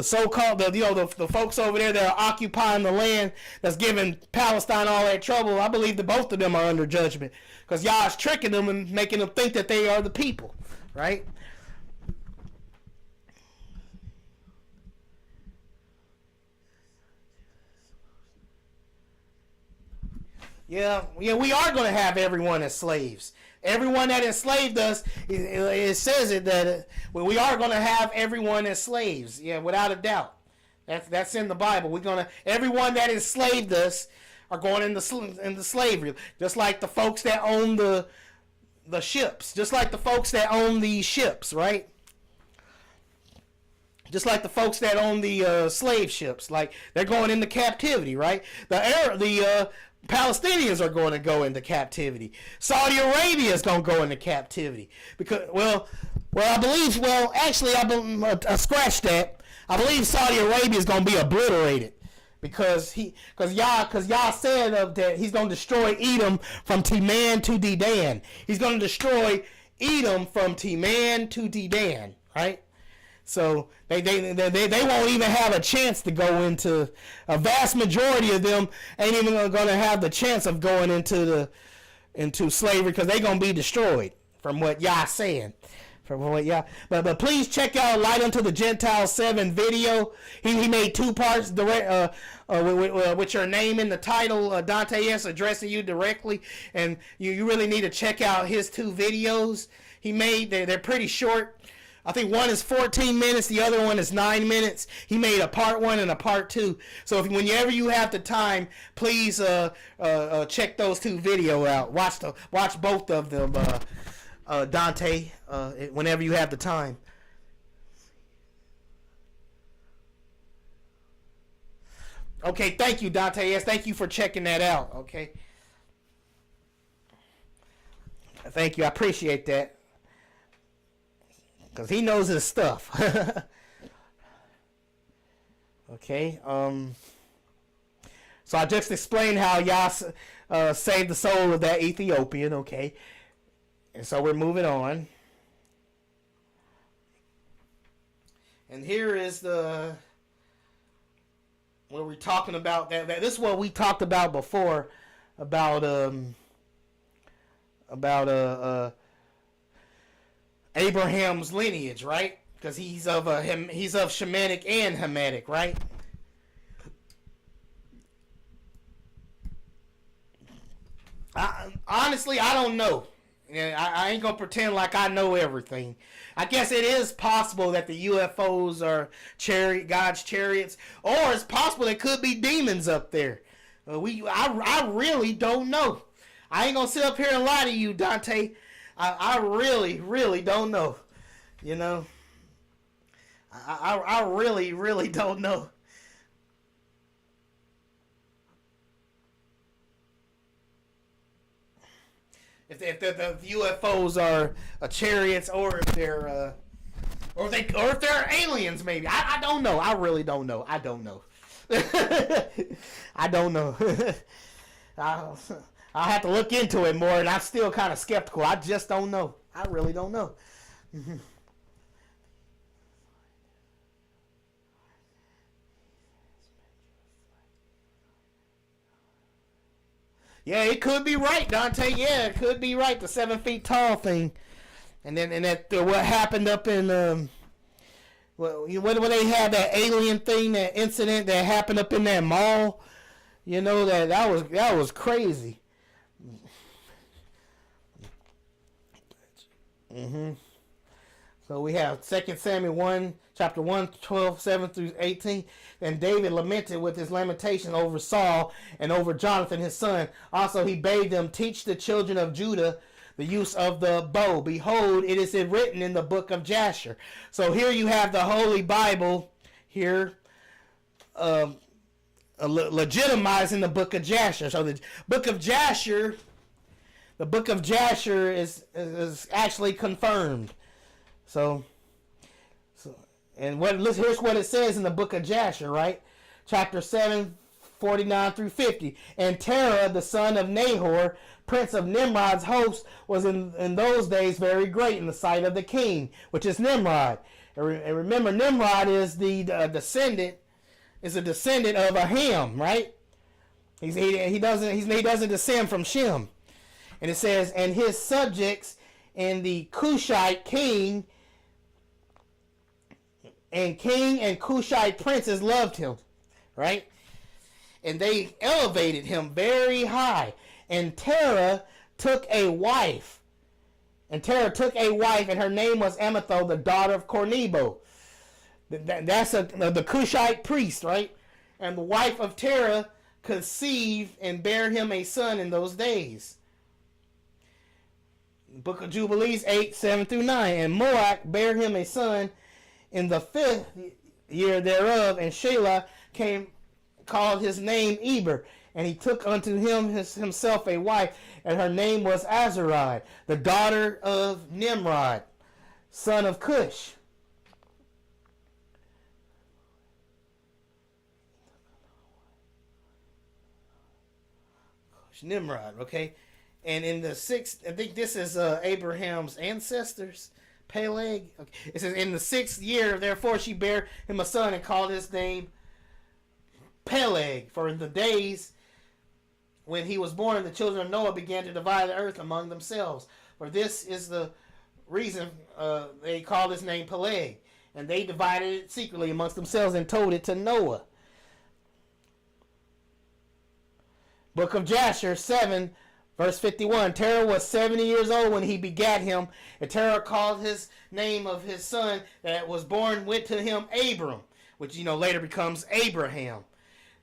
so-called the folks over there that are occupying the land that's giving Palestine all that trouble, I believe that both of them are under judgment because y'all is tricking them and making them think that they are the people, right? Yeah, we are going to have everyone as slaves. Everyone that enslaved us, it says it that we are going to have everyone as slaves. Yeah, without a doubt. That's in the Bible. Everyone that enslaved us are going into slavery. Just like the folks that own the ships. Just like the folks that own the ships, right? Just like the folks that own the slave ships, like they're going into captivity, right? The Palestinians are going to go into captivity. Saudi Arabia is going to go into captivity because, I believe. Actually, I scratched that. I believe Saudi Arabia is going to be obliterated because y'all said that he's going to destroy Edom from Teman to Dedan. He's going to destroy Edom from Teman to Dedan, right? So they won't even have a chance to go into. A vast majority of them ain't even going to have the chance of going into slavery because they're going to be destroyed. From what y'all saying, but please check out Light Unto the Gentiles 7 video. He made 2 parts direct with your name in the title. Dante S addressing you directly, and you really need to check out his 2 videos he made. They're pretty short. I think one is 14 minutes, the other one is 9 minutes. He made a part 1 and a part 2. So whenever you have the time, please check those 2 videos out. Watch both of them, Dante, whenever you have the time. Okay, thank you, Dante. Yes, thank you for checking that out. Okay, thank you. I appreciate that. Because he knows his stuff. Okay. So I just explained how Yah saved the soul of that Ethiopian. Okay. And so we're moving on. And here is what we're talking about. This is what we talked about before. About Abraham's lineage, right? Because he's of Shemitic and Hamitic, right? Honestly, I don't know. I ain't gonna pretend like I know everything. I guess it is possible that the UFOs are God's chariots, or it's possible there could be demons up there. I really don't know. I ain't gonna sit up here and lie to you, Dante. I really, really don't know. I really, really don't know. If the UFOs are chariots, or if they're or if they're aliens, maybe. I don't know. I really don't know. I don't know. I don't know. I'll have to look into it more, and I'm still kind of skeptical. I just don't know. I really don't know. Yeah, it could be right, Dante. Yeah, it could be right. The 7 feet tall thing, and that what happened up in well, when they had that alien thing, that incident that happened up in that mall. You know that was crazy. So we have 2 Samuel 1, chapter 1, 12, 7 through 18. And David lamented with his lamentation over Saul and over Jonathan his son. Also he bade them teach the children of Judah the use of the bow. Behold, it is written in the book of Jasher. So here you have the Holy Bible here legitimizing the book of Jasher. So the book of Jasher is actually confirmed. So and here's what it says in the book of Jasher, right? Chapter 7, 49 through 50. And Terah, the son of Nahor, prince of Nimrod's host, was in those days very great in the sight of the king, which is Nimrod. And remember, Nimrod is the descendant of a Ham, right? He doesn't descend from Shem. And it says, and his subjects and the Cushite king and Cushite princes loved him, right? And they elevated him very high. And Terah took a wife. And her name was Amitho, the daughter of Cornebo. That's the Cushite priest, right? And the wife of Terah conceived and bare him a son in those days. Book of Jubilees 8, 7 through 9. And Moach bare him a son in the 5th year thereof, and Shelah called his name Eber, and he took unto himself a wife, and her name was Azariah, the daughter of Nimrod, son of Cush. Nimrod, okay? And in the 6th, I think this is Abraham's ancestors, Peleg. Okay. It says, in the 6th year, therefore she bare him a son and called his name Peleg. For in the days when he was born, the children of Noah began to divide the earth among themselves. For this is the reason they called his name Peleg. And they divided it secretly amongst themselves and told it to Noah. Book of Jasher 7, verse 51. Terah was 70 years old when he begat him. And Terah called his name of his son that was born with to him Abram, which later becomes Abraham,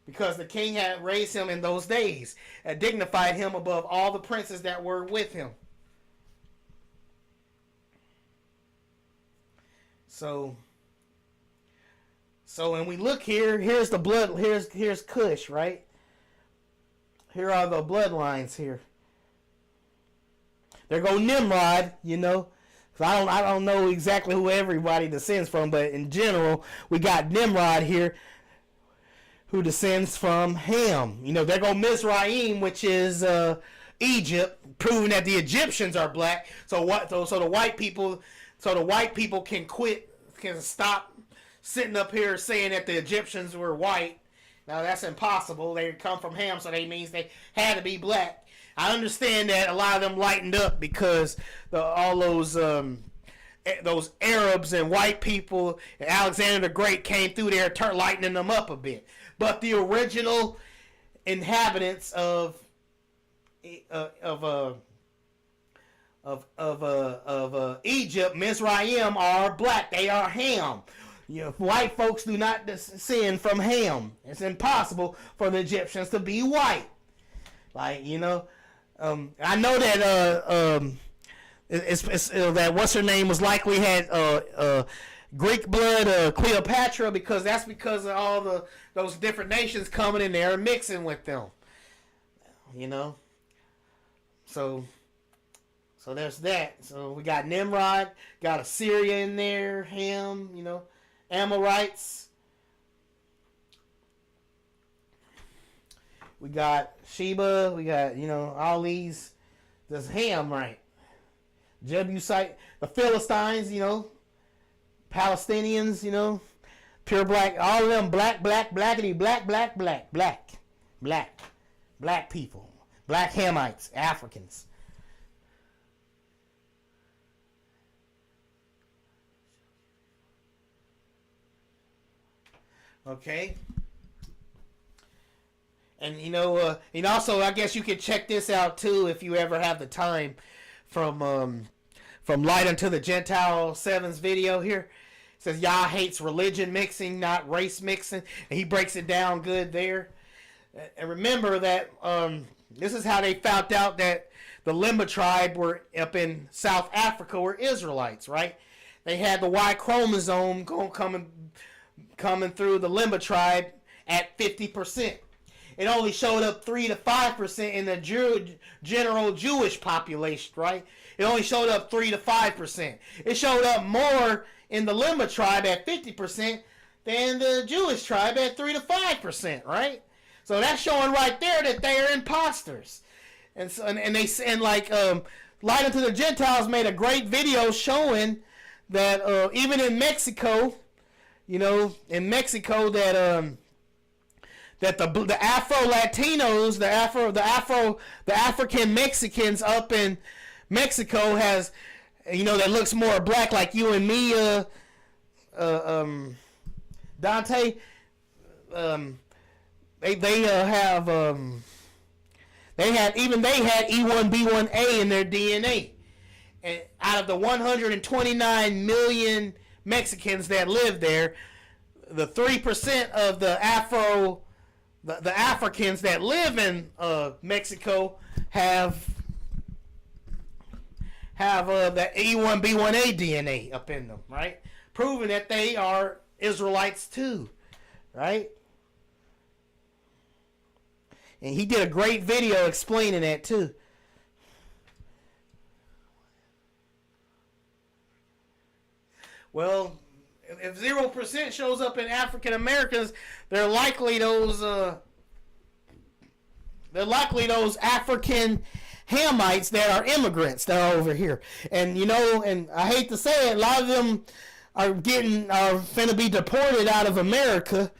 because the king had raised him in those days and dignified him above all the princes that were with him. So when we look here, here's the blood. Here's Cush, right? Here are the bloodlines here. There go Nimrod, So I don't know exactly who everybody descends from, but in general, we got Nimrod here, who descends from Ham. There go Mizraim, which is Egypt, proving that the Egyptians are black. So the white people can stop sitting up here saying that the Egyptians were white. Now that's impossible. They come from Ham, so that means they had to be black. I understand that a lot of them lightened up because all those Arabs and white people and Alexander the Great came through there, lightening them up a bit. But the original inhabitants of Egypt, Mizraim, are black. They are Ham. White folks do not descend from Ham. It's impossible for the Egyptians to be white. I know that that what's her name was likely had Greek blood, Cleopatra, because of all those different nations coming in there and mixing with them. So So there's that. So we got Nimrod, got Assyria in there, Ham, Amorites. We got Sheba, we got, all these. There's Ham, right? Jebusite, the Philistines, Palestinians, pure black, all of them blackity, black people, black Hamites, Africans. Okay. And also I guess you could check this out too if you ever have the time from Light Unto the Gentile 7's video here. It says Yah hates religion mixing, not race mixing, and he breaks it down good there. And remember that this is how they found out that the Limba tribe were up in South Africa were Israelites, right? They had the Y chromosome coming through the Limba tribe at 50%. It only showed up 3 to 5% in the general Jewish population, right? It only showed up 3 to 5%. It showed up more in the Limba tribe at 50% than the Jewish tribe at 3 to 5%, right? So that's showing right there that they are imposters. And so, Light Unto the Gentiles made a great video showing that even in Mexico, that the Afro Latinos, the African Mexicans up in Mexico has, that looks more black like you and me, Dante. They had E1B1A in their DNA, and out of the 129 million Mexicans that live there, the 3% of the Africans that live in Mexico have that E1B1A DNA up in them, right? Proving that they are Israelites too, right? And he did a great video explaining that too. Well, if 0% shows up in African Americans, they're likely those African Hamites that are immigrants that are over here. And and I hate to say it, a lot of them are finna be deported out of America.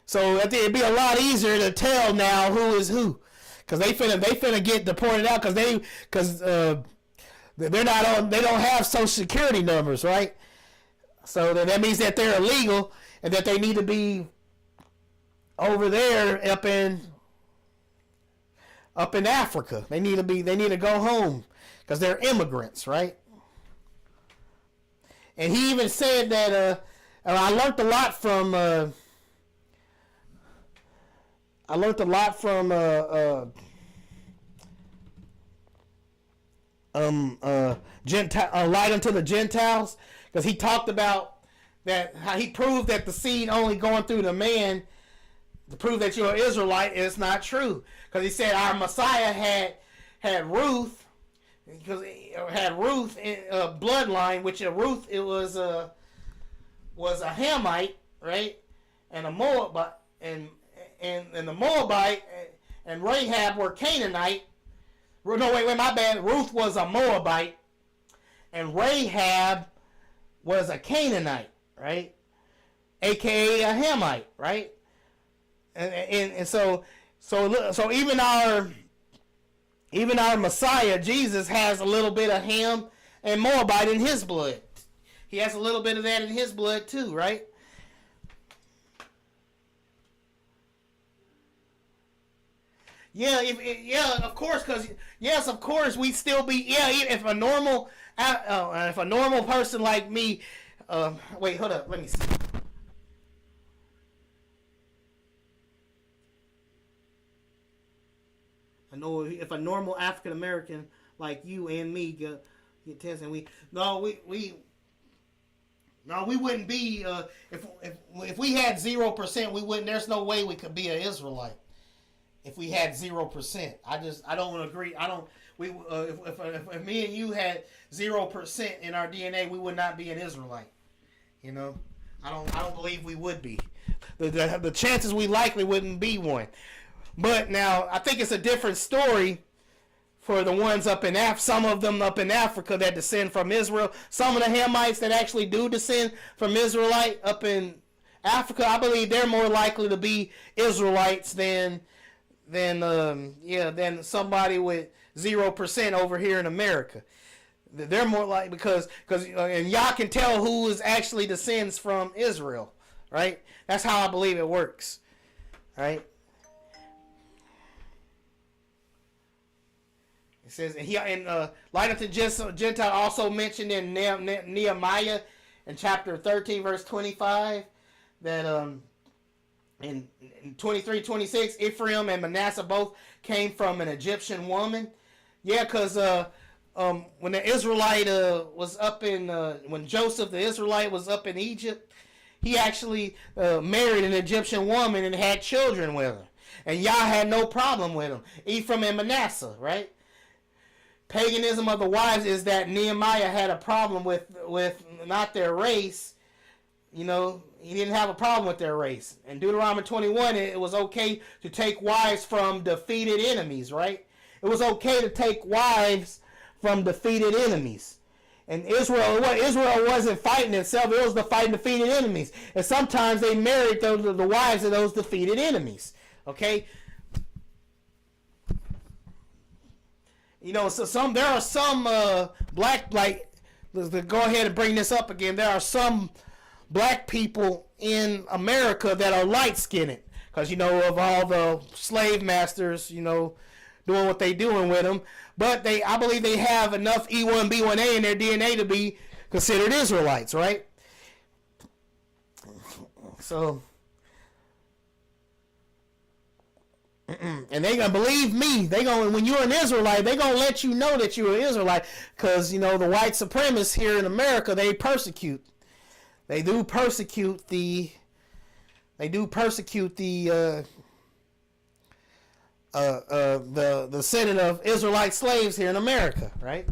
So I think it'd be a lot easier to tell now who is who, because they finna get deported out because they're not on. They don't have Social Security numbers, right? So that means that they're illegal and that they need to be over there up in Africa. They need to go home because they're immigrants, right? And he even said that I learned a lot from Light Unto the Gentiles, because he talked about that, how he proved that the seed only going through the man to prove that you're an Israelite is not true. Because he said our Messiah had Ruth, because had Ruth bloodline, which Ruth it was a Hamite, right, and a Moabite, and the Moabite and Rahab were Canaanite. No, wait, my bad. Ruth was a Moabite, and Rahab was a Canaanite, right? AKA a Hamite, right? And so even our Messiah Jesus has a little bit of Ham and Moabite in his blood. He has a little bit of that in his blood too, right? Yeah, of course, because yes, of course, we still be if a normal person like me, wait, hold up, let me see. I know if a normal African American like you and me get tested, we wouldn't be if we had 0%, we wouldn't. There's no way we could be an Israelite if we had 0%. I don't agree. if me and you had 0% in our DNA, we would not be an Israelite. You know, I don't believe we would be. The chances we likely wouldn't be one. But now I think it's a different story for the ones up in some of them up in Africa that descend from Israel. Some of the Hamites that actually do descend from Israelite up in Africa, I believe they're more likely to be Israelites than somebody with 0% over here in America. They're more like because and y'all can tell who is actually descends from Israel, right? That's how I believe it works, right? It says light unto Gentile also mentioned in Nehemiah in chapter 13 verse 25 that in 23-26 Ephraim and Manasseh both came from an Egyptian woman. Yeah, because when the Israelite was up in when Joseph the Israelite was up in Egypt, he actually married an Egyptian woman and had children with her, and Yah had no problem with them. Ephraim and Manasseh, right? Paganism of the wives is that Nehemiah had a problem with not their race. You know, he didn't have a problem with their race. In Deuteronomy 21, it was okay to take wives from defeated enemies, right? It was okay to take wives from defeated enemies. And Israel wasn't fighting itself, it was the fighting defeated enemies. And sometimes they married the wives of those defeated enemies. Okay? You know, so there are some black, let's go ahead and bring this up again. There are some black people in America that are light-skinned because, you know, of all the slave masters, you know, doing what they doing with them. But I believe they have enough E1, B1A in their DNA to be considered Israelites, right? So, and they gonna believe me. When you're an Israelite, they gonna let you know that you're an Israelite, because you know the white supremacists here in America, they persecute. They do persecute the descendant of Israelite slaves here in America, right?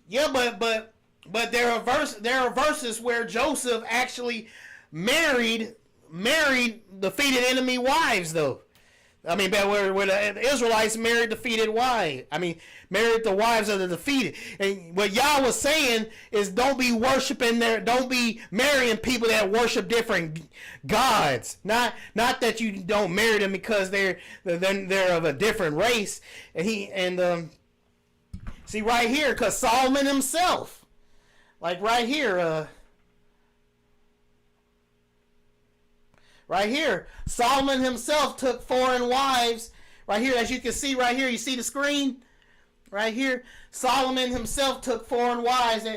Yeah, but there are verses where Joseph actually married defeated enemy wives, though. I mean, but where the Israelites married defeated wives. I mean, married the wives of the defeated. And what Yah was saying is, don't be marrying people that worship different gods. Not that you don't marry them because they're of a different race. And see right here, because Solomon himself, like right here. Right here, Solomon himself took foreign wives. Right here, as you can see right here, you see the screen? Right here, Solomon himself took foreign wives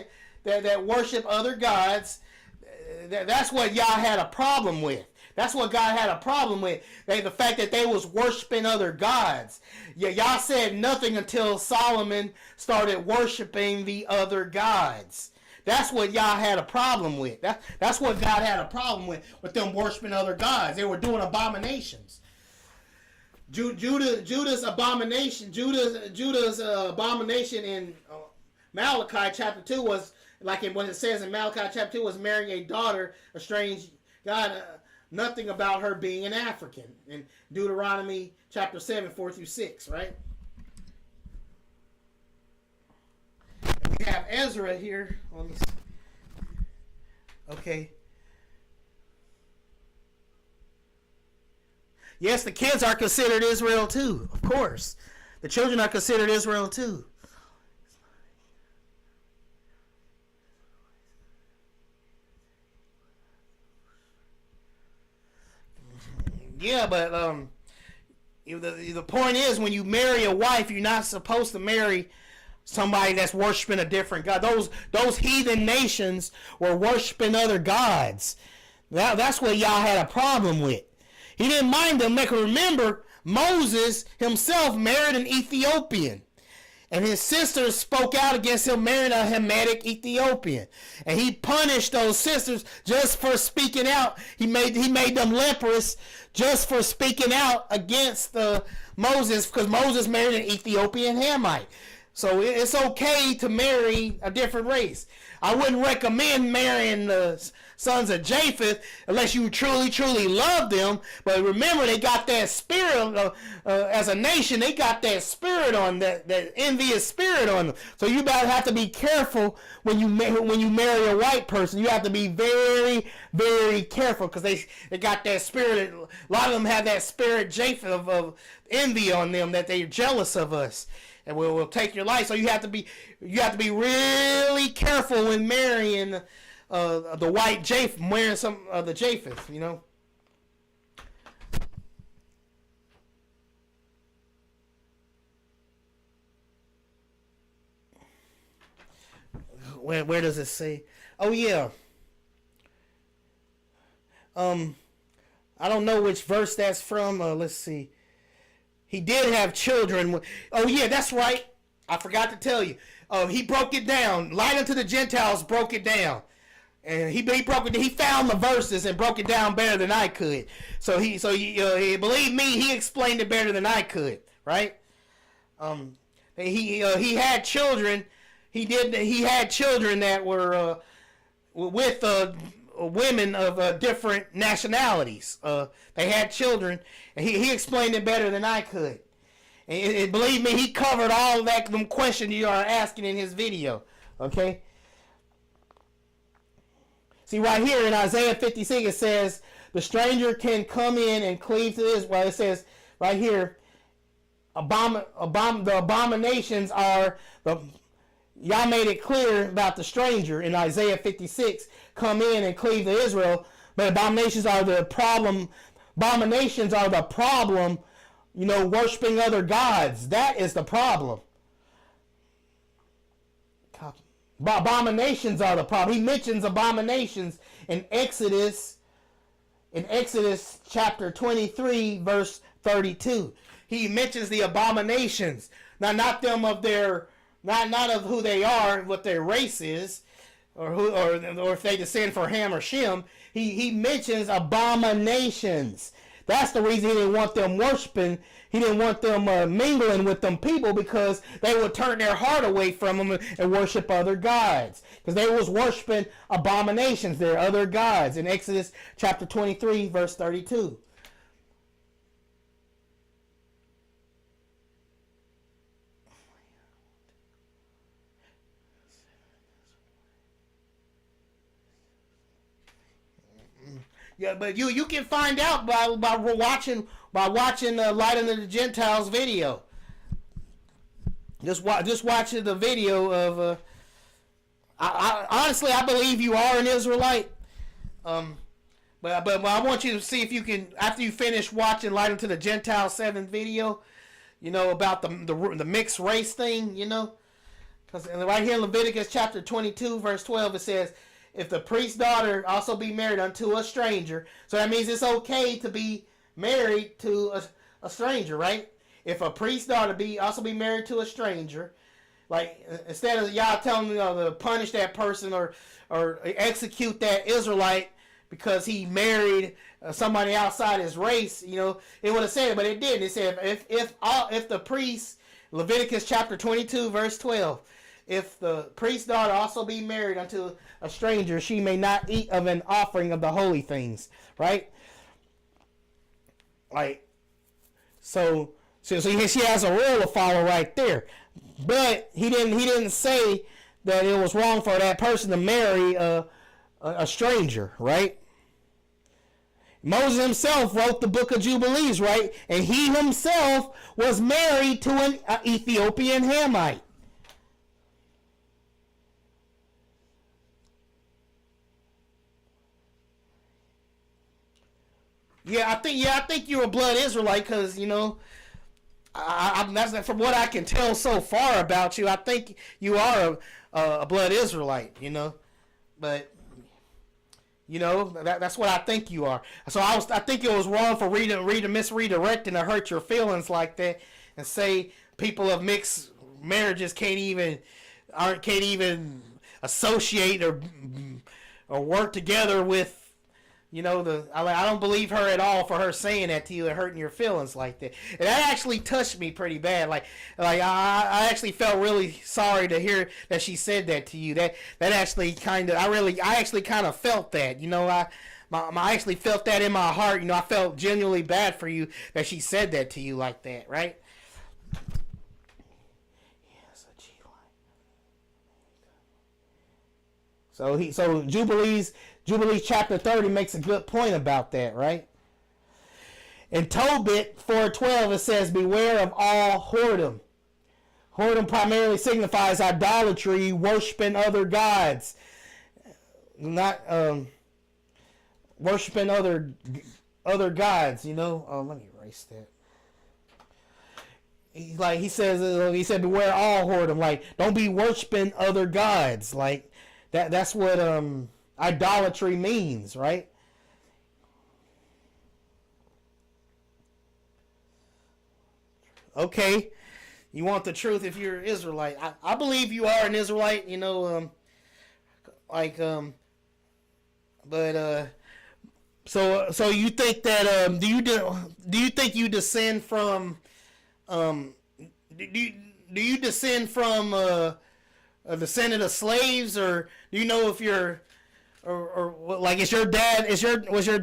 that worship other gods. That's what Yah had a problem with. That's what God had a problem with. The fact that they was worshiping other gods. Yah said nothing until Solomon started worshiping the other gods. That's what Yah had a problem with. That's what God had a problem with them worshiping other gods. They were doing abominations. Judah's abomination in Malachi chapter 2 was, like when it says in Malachi chapter 2, was marrying a daughter, a strange God, nothing about her being an African. In Deuteronomy chapter 7, 4-6, right? We have Ezra here. Let me see. Okay. Yes, the kids are considered Israel too, of course. The children are considered Israel too. Yeah, but the point is, when you marry a wife, you're not supposed to marry somebody that's worshiping a different god. Those heathen nations were worshiping other gods. That's what Yah had a problem with. He didn't mind them. Remember, Moses himself married an Ethiopian. And his sisters spoke out against him marrying a Hamitic Ethiopian. And he punished those sisters just for speaking out. He made them leprous just for speaking out against Moses, because Moses married an Ethiopian Hamite. So it's okay to marry a different race. I wouldn't recommend marrying the sons of Japheth unless you truly, truly love them. But remember, they got that spirit, as a nation, they got that spirit on, that envious spirit on them. So you better have to be careful when you marry a white person. You have to be very, very careful, because they got that spirit. A lot of them have that spirit, Japheth, of envy on them, that they're jealous of us. And will take your life. So you have to be really careful when marrying the white Japheth, marrying some of the Japheth, you know. Where does it say? Oh yeah. I don't know which verse that's from. Let's see. He did have children. Oh, yeah, that's right. I forgot to tell you. He broke it down. Light unto the Gentiles broke it down. And he broke it. He found the verses and broke it down better than I could. So he believe me, he explained it better than I could. Right? He had children. He had children that were with women of different nationalities. They had children, and he explained it better than I could. And believe me, he covered all of that them questions you are asking in his video. Okay? See, right here in Isaiah 56, it says, the stranger can come in and cleave to Israel. It says right here, the abominations are Y'all made it clear about the stranger in Isaiah 56. Come in and cleave to Israel. But abominations are the problem. Abominations are the problem. You know, worshiping other gods. That is the problem. Abominations are the problem. He mentions abominations in Exodus chapter 23, verse 32. He mentions the abominations. Now, not them of their... Not of who they are, what their race is, or if they descend from Ham or Shem. He mentions abominations. That's the reason he didn't want them worshiping. He didn't want them mingling with them people, because they would turn their heart away from them and worship other gods. Because they was worshiping abominations, their other gods. In Exodus chapter 23, verse 32. Yeah, but you can find out by watching Light of the Gentiles video. Just watch the video of. Honestly, I believe you are an Israelite. But I want you to see if you can, after you finish watching Light unto the Gentiles 7 video, you know, about the mixed race thing, you know, because right here in Leviticus chapter 22 verse 12 it says, if the priest's daughter also be married unto a stranger. So that means it's okay to be married to a stranger, right? If a priest's daughter also be married to a stranger, like instead of y'all telling me to punish that person or execute that Israelite because he married somebody outside his race, you know, it would have said it, but it didn't. It said if the priest, Leviticus chapter 22 verse 12, if the priest's daughter also be married unto a stranger, she may not eat of an offering of the holy things, right? Like, so she has a rule to follow right there. But he didn't say that it was wrong for that person to marry a stranger, right? Moses himself wrote the book of Jubilees, right? And he himself was married to an Ethiopian Hamite. I think you're a blood Israelite, because, you know, that's from what I can tell so far about you. I think you are a blood Israelite, you know, but you know that's what I think you are. So I think it was wrong for misredirecting to hurt your feelings like that and say people of mixed marriages can't even associate or work together with, I don't believe her at all for her saying that to you and hurting your feelings like that. And that actually touched me pretty bad. Like I actually felt really sorry to hear that she said that to you. That actually kind of, I actually kind of felt that. I actually felt that in my heart. I felt genuinely bad for you that she said that to you like that, right? So Jubilees chapter 30 makes a good point about that, right? In Tobit 4:12 it says, "Beware of all whoredom." Whoredom primarily signifies idolatry, worshiping other gods, not worshiping other gods. Let me erase that. He said, beware all whoredom. Like, don't be worshiping other gods. Like that's what idolatry means, right? Okay, you want the truth if you're an Israelite. I believe you are an Israelite, but so you think that do you think you descend from do you descend from a descendant of slaves, or do you know if you're or like was your dad African? Was your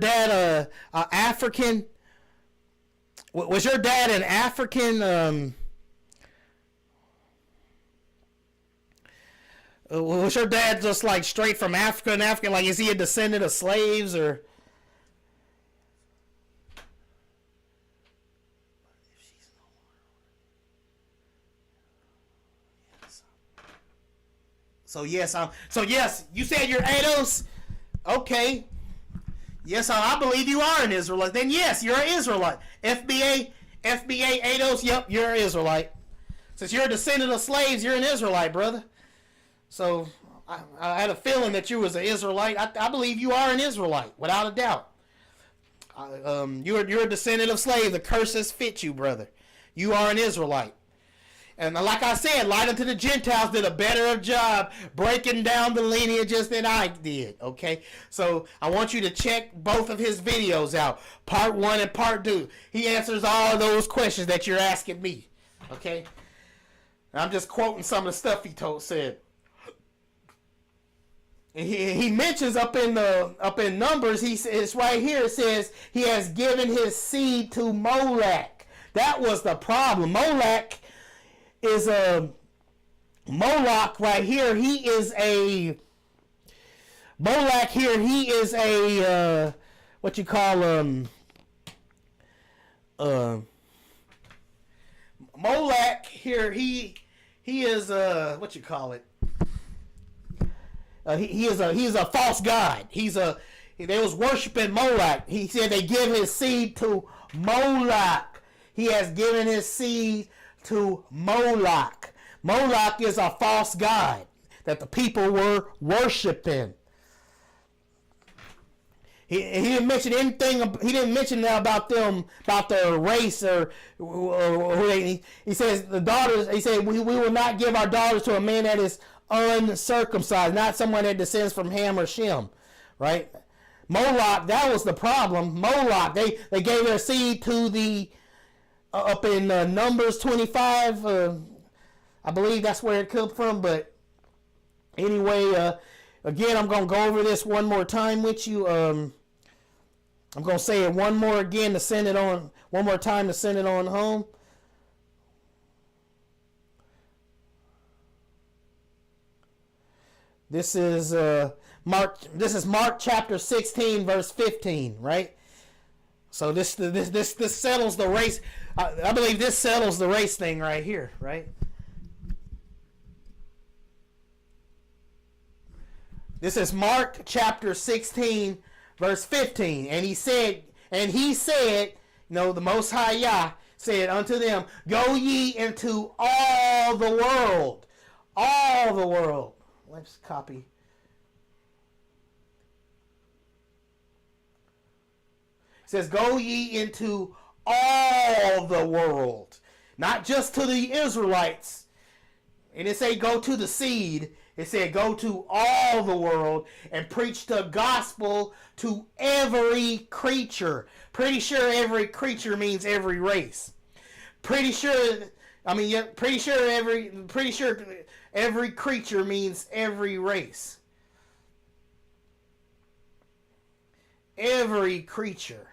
dad an African? Was your dad just like straight from Africa and African? Like, is he a descendant of slaves or? So yes, you said you're Ados. Okay. Yes, I believe you are an Israelite. Then yes, you're an Israelite. FBA Ados. Yep, you're an Israelite. Since you're a descendant of slaves, you're an Israelite, brother. So I had a feeling that you was an Israelite. I believe you are an Israelite, without a doubt. You're a descendant of slaves. The curses fit you, brother. You are an Israelite. And like I said, Light Unto the Gentiles did a better job breaking down the lineages than I did, okay? So I want you to check both of his videos out, part 1 and part 2. He answers all those questions that you're asking me, okay? I'm just quoting some of the stuff he said. He mentions up in Numbers, it's right here, it says he has given his seed to Molech. That was the problem. Molech is a Moloch right here. He is a Molech here. He is a what you call Molech here. He is what you call it. He is a false god. They was worshiping Moloch. He said they give his seed to Moloch. He has given his seed to Moloch. Moloch is a false god that the people were worshiping. He didn't mention anything. He didn't mention that about them, about their race or who they. He says the daughters. He said we will not give our daughters to a man that is uncircumcised, not someone that descends from Ham or Shem, right? Moloch, that was the problem. Moloch, they gave their seed to the up in Numbers 25. I believe that's where it comes from. But anyway, again, I'm going to go over this one more time with you. I'm going to say it one more again to send it on, one more time to send it on home. This is Mark chapter 16 verse 15, right? So this settles the race. I believe this settles the race thing right here, right? This is Mark chapter 16 verse 15, and he said, the Most High Yah said unto them, "Go ye into all the world." All the world. Let's copy. It says, "Go ye into all the world." Not just to the Israelites. And it say go to the seed. It said go to all the world and preach the gospel to every creature. Pretty sure every creature means every race. Pretty sure every creature means every race. Every creature.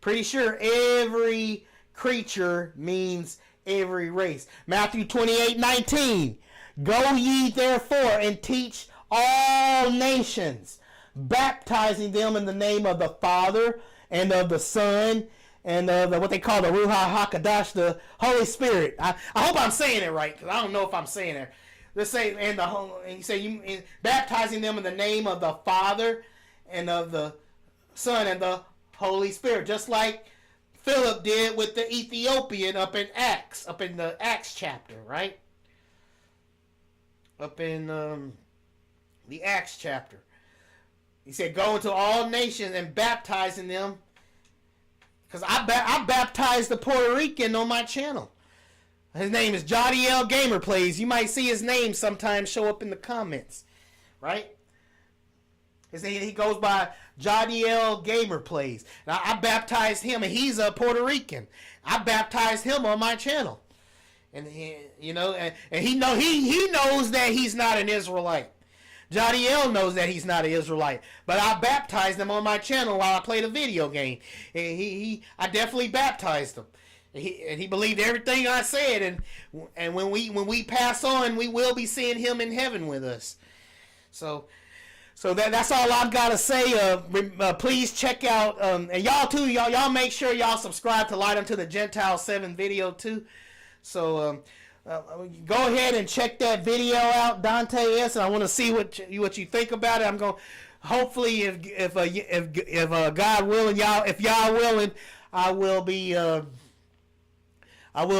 Pretty sure every creature means every race. Matthew 28:19. Go ye therefore and teach all nations, baptizing them in the name of the Father and of the Son and of what they call the Ruach HaKodesh, the Holy Spirit. I hope I'm saying it right, because I don't know if I'm saying it. Let's say baptizing them in the name of the Father and of the Son and the Holy Spirit, just like Philip did with the Ethiopian up in the Acts chapter, right? Up in the Acts chapter. He said, go into all nations and baptizing them. Because I baptized the Puerto Rican on my channel. His name is Jadiel Gamer Plays. You might see his name sometimes show up in the comments. Right? He goes by Jadiel Gamer Plays. Now, I baptized him, and he's a Puerto Rican. I baptized him on my channel. And he knows that he's not an Israelite. Jadiel knows that he's not an Israelite, but I baptized him on my channel while I played a video game. And I definitely baptized him. And he believed everything I said. And when we pass on, we will be seeing him in heaven with us. So that's all I've got to say. Please check out, and y'all too. Y'all make sure y'all subscribe to Light Unto the Gentiles 7 video too. So go ahead and check that video out, Dante S. And I want to see what you think about it. I'm going, hopefully, if God willing, if y'all willing, I will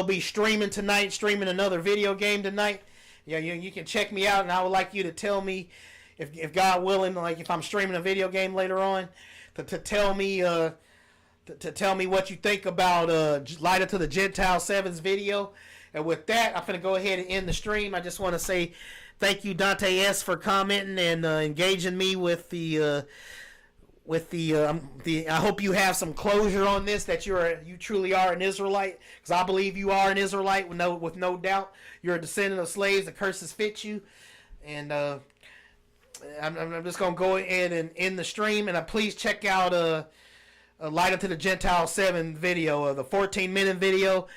be streaming tonight, streaming another video game tonight. Yeah, you can check me out, and I would like you to tell me if God willing, like if I'm streaming a video game later on, to tell me. To tell me what you think about Light Unto the Gentile 7's video. And with that, I'm going to go ahead and end the stream. I just want to say thank you, Dante S, for commenting and engaging me with the I hope you have some closure on this, that you truly are an Israelite, because I believe you are an Israelite with no doubt. You're a descendant of slaves. The curses fit you. And I'm just going to go ahead and end the stream. And please check out Light Unto the Gentile 7 video, the 14-minute video,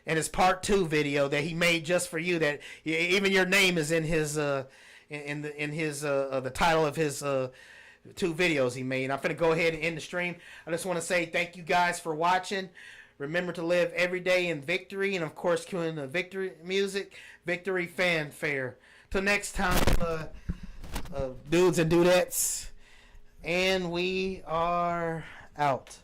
and his part 2 video that he made just for you. That even your name is in his the title of his 2 videos he made. I'm gonna go ahead and end the stream. I just want to say thank you guys for watching. Remember to live every day in victory, and of course, cueing the victory music, victory fanfare. Till next time, dudes and dudettes, and we are out.